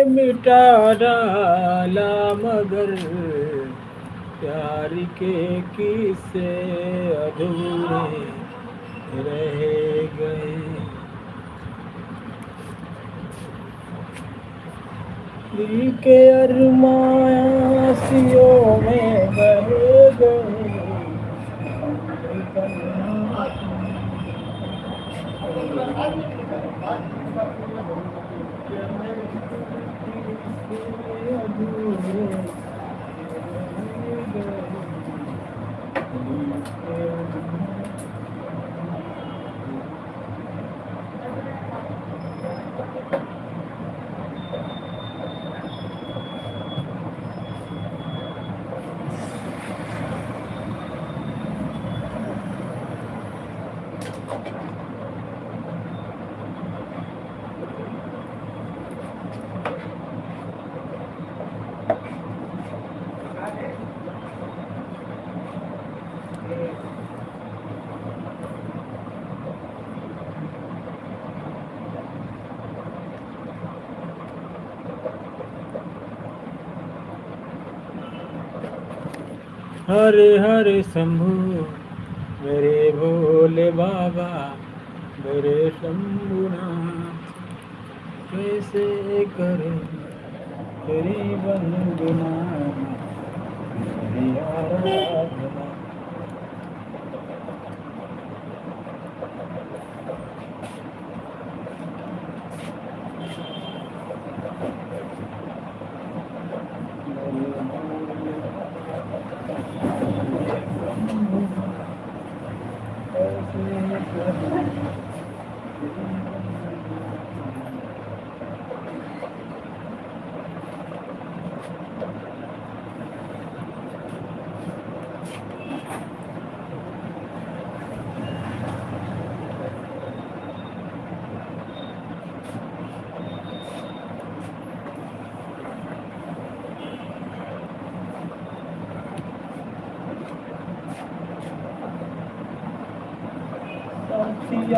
मिटा डाला मगर प्यार के किस्से अधूरे रह गए। दिल के अरमासियों में बह गए। हरे हरे शंभु मेरे भोले बाबा मेरे शंभुनाथ, कैसे करें तेरी वंदना तेरी आराधना। ये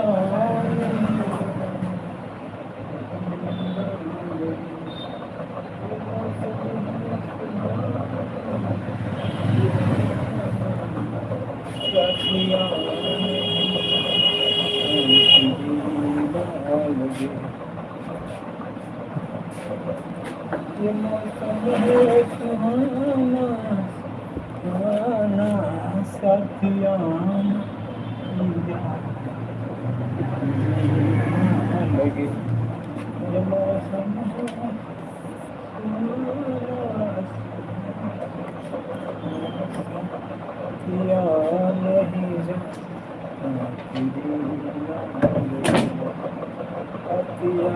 मौसम है सुहाना सुहाना साथिया लगे ये मौसम है साथिया नहीं साथिया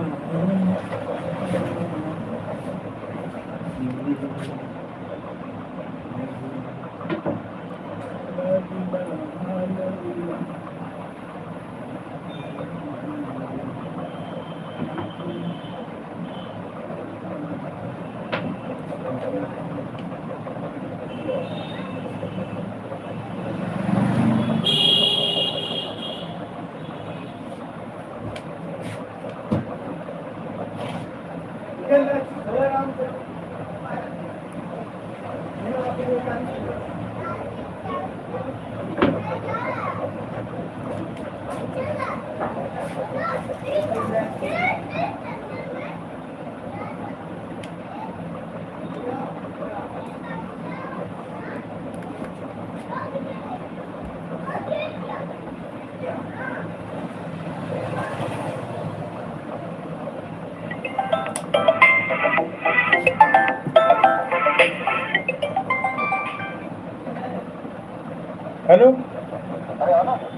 हेलो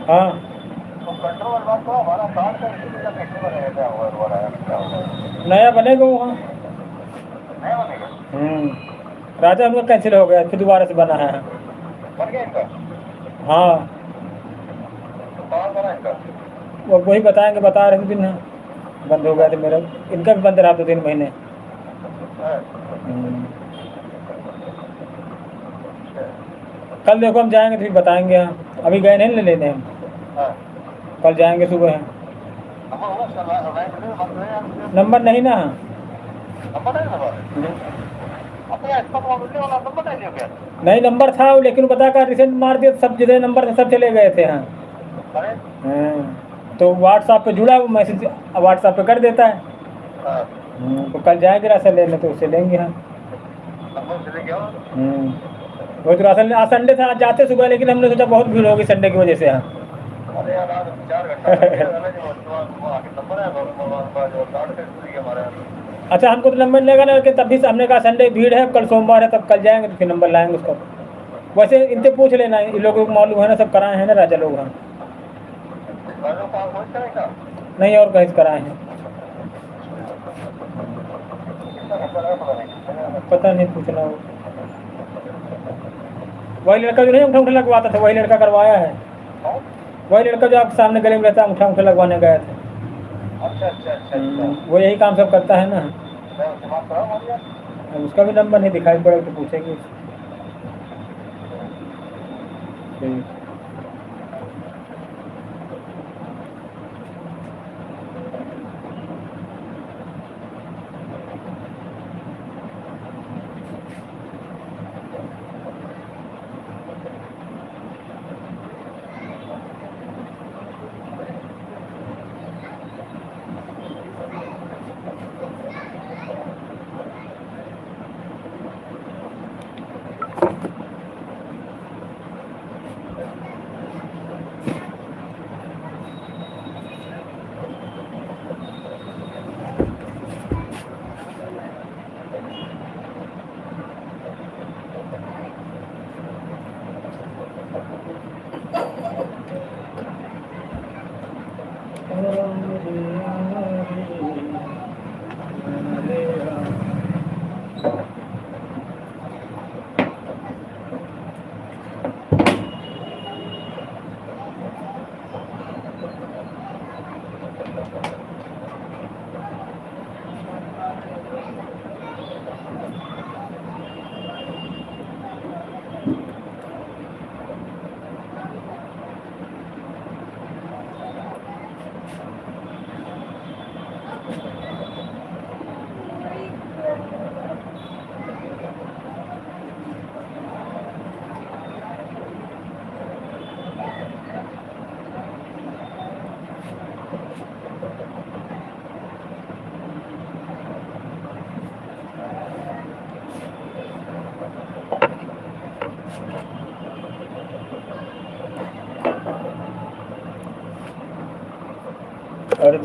हाँ नया बनेगा वहाँ राजा हमका कैंसिल हो गया फिर दोबारा से बना है हाँ वो वही बताएंगे बता रहे थे दिन बंद हो गया था मेरा इनका भी बंद रहा 2-3 महीने कल देखो हम जाएंगे तो फिर बताएंगे हाँ अभी गए नहीं लेने हम कल जाएंगे सुबह नंबर नहीं ना नहीं नंबर था लेकिन बता कर रिसेंट मार दिया सब जितने नंबर थे सब चले गए थे हाँ तो व्हाट्सएप पे जुड़ा वो मैसेज व्हाट्सएप पे कर देता है तो कल जाएंगे राशन लेने तो उससे लेंगे हाँ वो तो राशन आज संडे था आज जाते सुबह लेकिन हमने सोचा बहुत भीड़ होगी संडे की वजह से हाँ अच्छा हमको तो नंबर लेगा ना लेकिन तब भी हमने कहा संडे भीड़ है कल सोमवार है तब कल जाएंगे तो फिर नंबर लाएंगे उसका वैसे इनसे पूछ लेना इन लोगों को मालूम है ना सब कराए हैं ना राजा लोग हाँ नहीं और कहीं कराए हैं पता नहीं पूछना हो वही लड़का जो नहीं अंगूठा उठा लगवाता था वही लड़का करवाया है वही लड़का जो आपके सामने गले में रहता है अंगूठा उठा लगवाने गया था वो यही काम सब करता है ना उसका भी नंबर नहीं दिखाई पड़ा तो पूछेंगे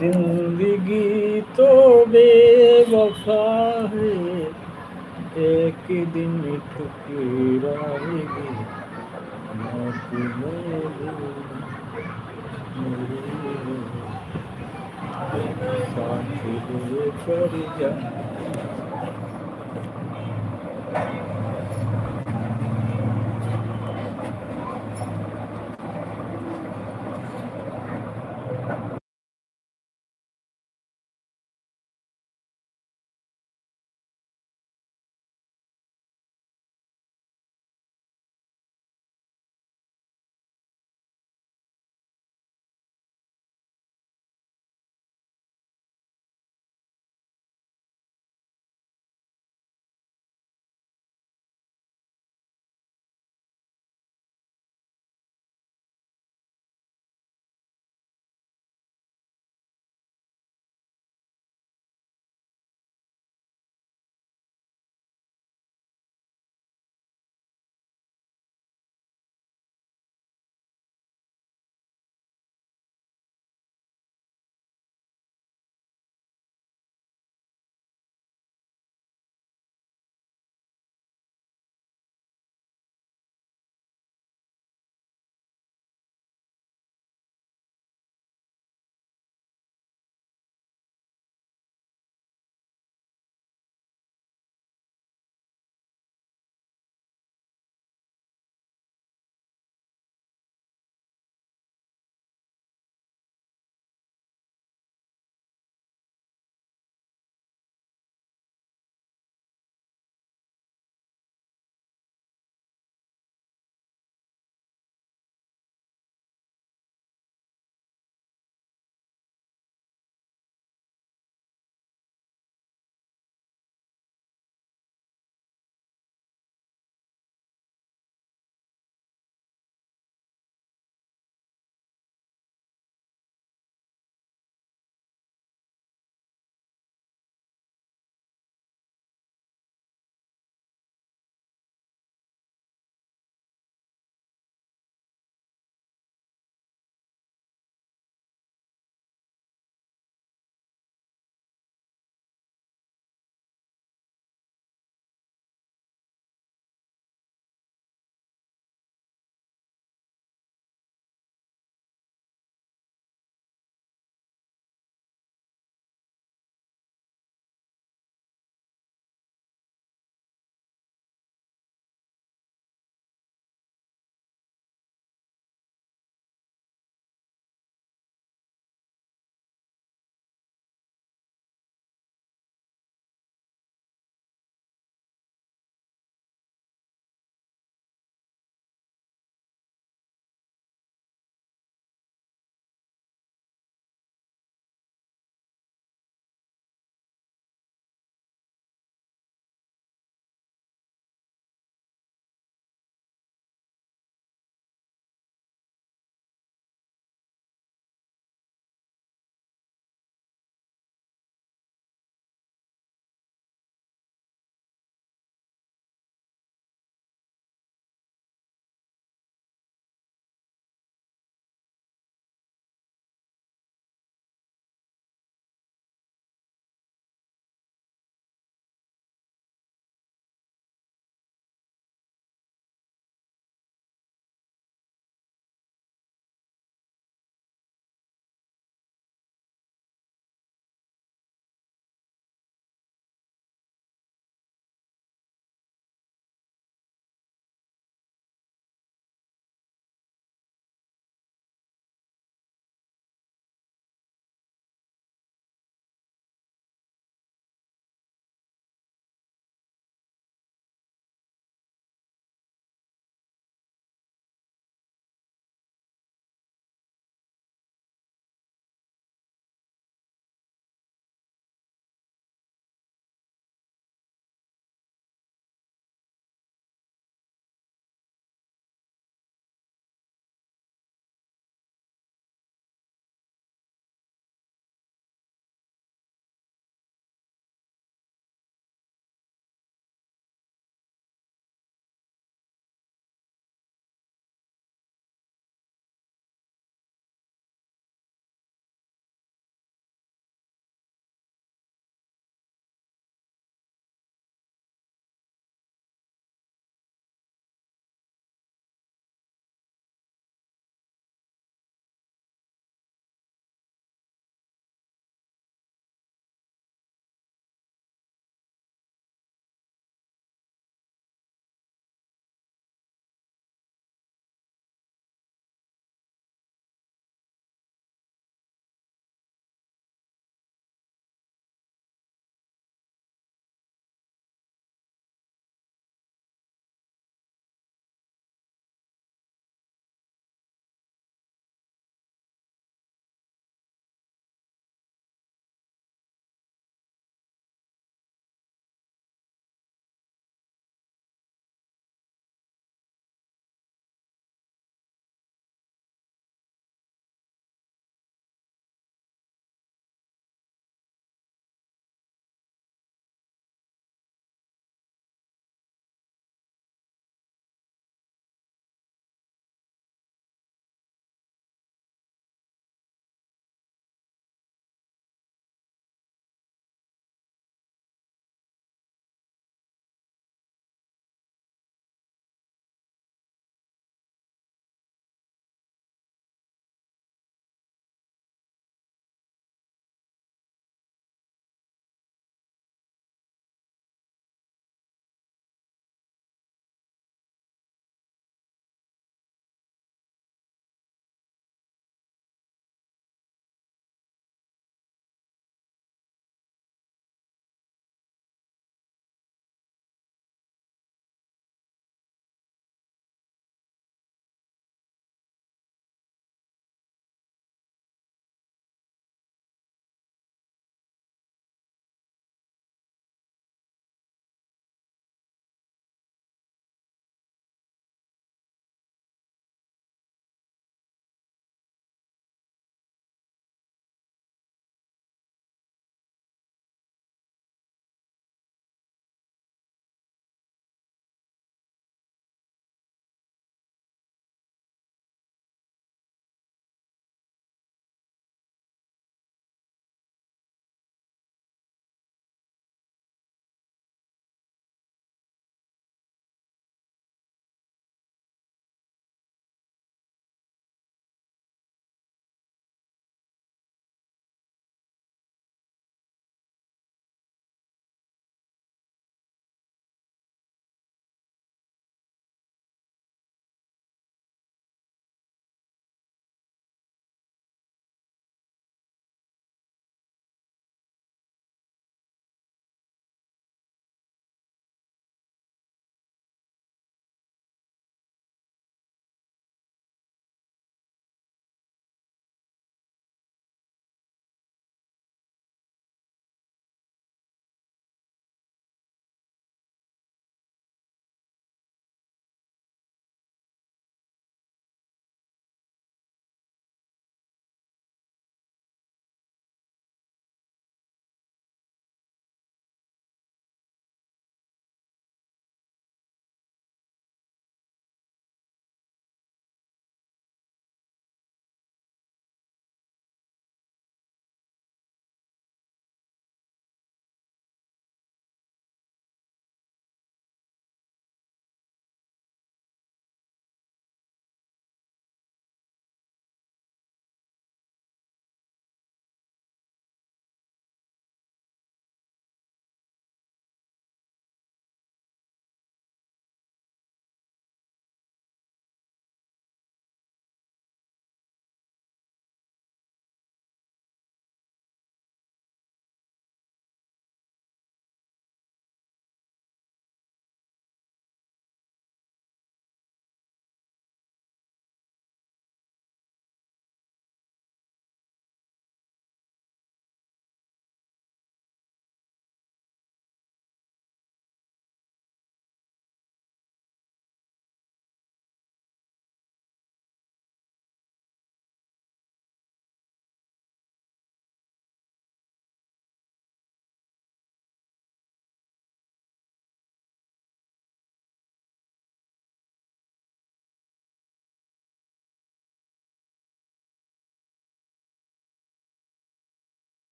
जिंदगी तो बेवफा है, एक दिन ठुकराएगी मौत मेरे साथ लेकर जा।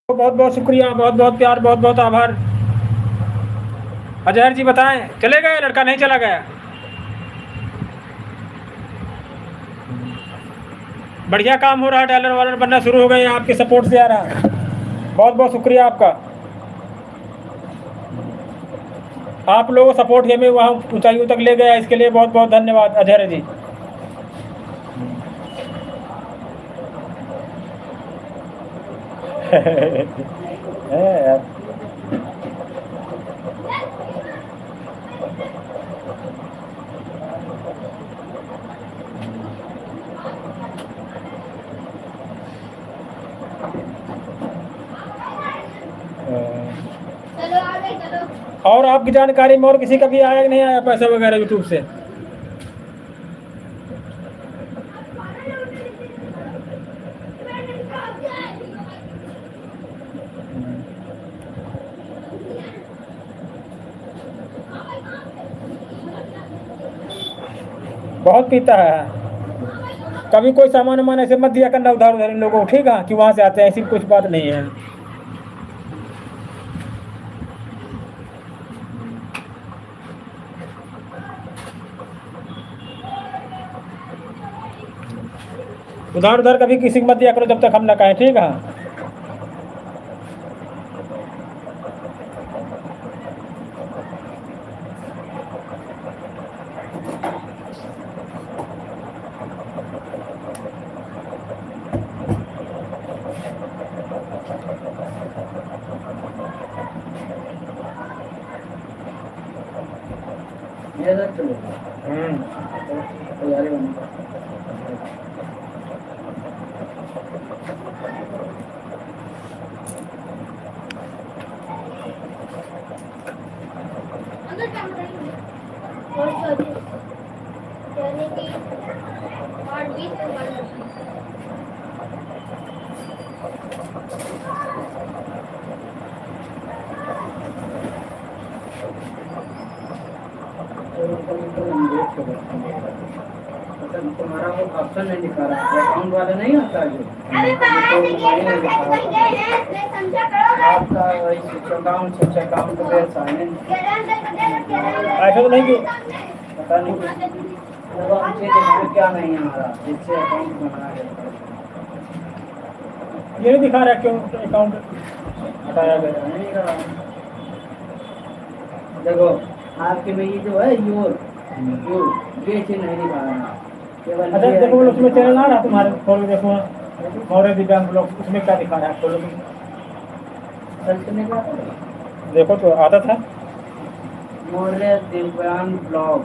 बहुत बहुत शुक्रिया, बहुत बहुत प्यार, बहुत बहुत आभार। अजहर जी बताएं, चले गए लड़का? नहीं चला गया। बढ़िया काम हो रहा है, डॉलर वालर बनना शुरू हो गए हैं, आपके सपोर्ट से आ रहा है। बहुत बहुत शुक्रिया आपका। आप लोगों का सपोर्ट हमें वहाँ ऊंचाइयों तक ले गया, इसके लिए बहुत बहुत धन्यवाद अजहर जी। है यार। चलो आगे चलो। और आपकी जानकारी में और किसी का भी आया कि नहीं आया पैसा वगैरह यूट्यूब से? बहुत पीता है। कभी कोई सामान वामान ऐसे मत दिया करना उधार उधार इन लोगों को, ठीक है? कि वहाँ से आते हैं, ऐसी कुछ बात नहीं है। उधार उधार कभी किसी को मत दिया करो जब तक हम ना कहें, ठीक है? अंदर क्या बताएंगे? और सॉरी यानी कि 8 20 के बाद तुम्हारा वो ऑप्शन नहीं दिखा रहा है, अकाउंट वाला नहीं आता है जो अरे बाहर से गेट में पैसे गए हैं, इसलिए समझा करो। आपका वही स्विच अकाउंट पे साइलेंट ऐसा तो नहीं कि पता नहीं वो हमसे दिमाग क्या नहीं आ रहा जिससे अकाउंट बनाया गया ये नहीं दिखा रहा क्यों अकाउंट हटाया गया? नहीं रहा। देखो आपके में ये जो है योर ये चीज नहीं दिखा रहा केवल अच्छा ये देखो है। उसमें चैनल आ रहा तुम्हारे, खोल के देखो मौर्य दिव्यांग ब्लॉग, उसमें क्या दिखा रहा है? खोलो तो सर्च करने का देखो तो आता था। मौर्य दिव्यांग ब्लॉग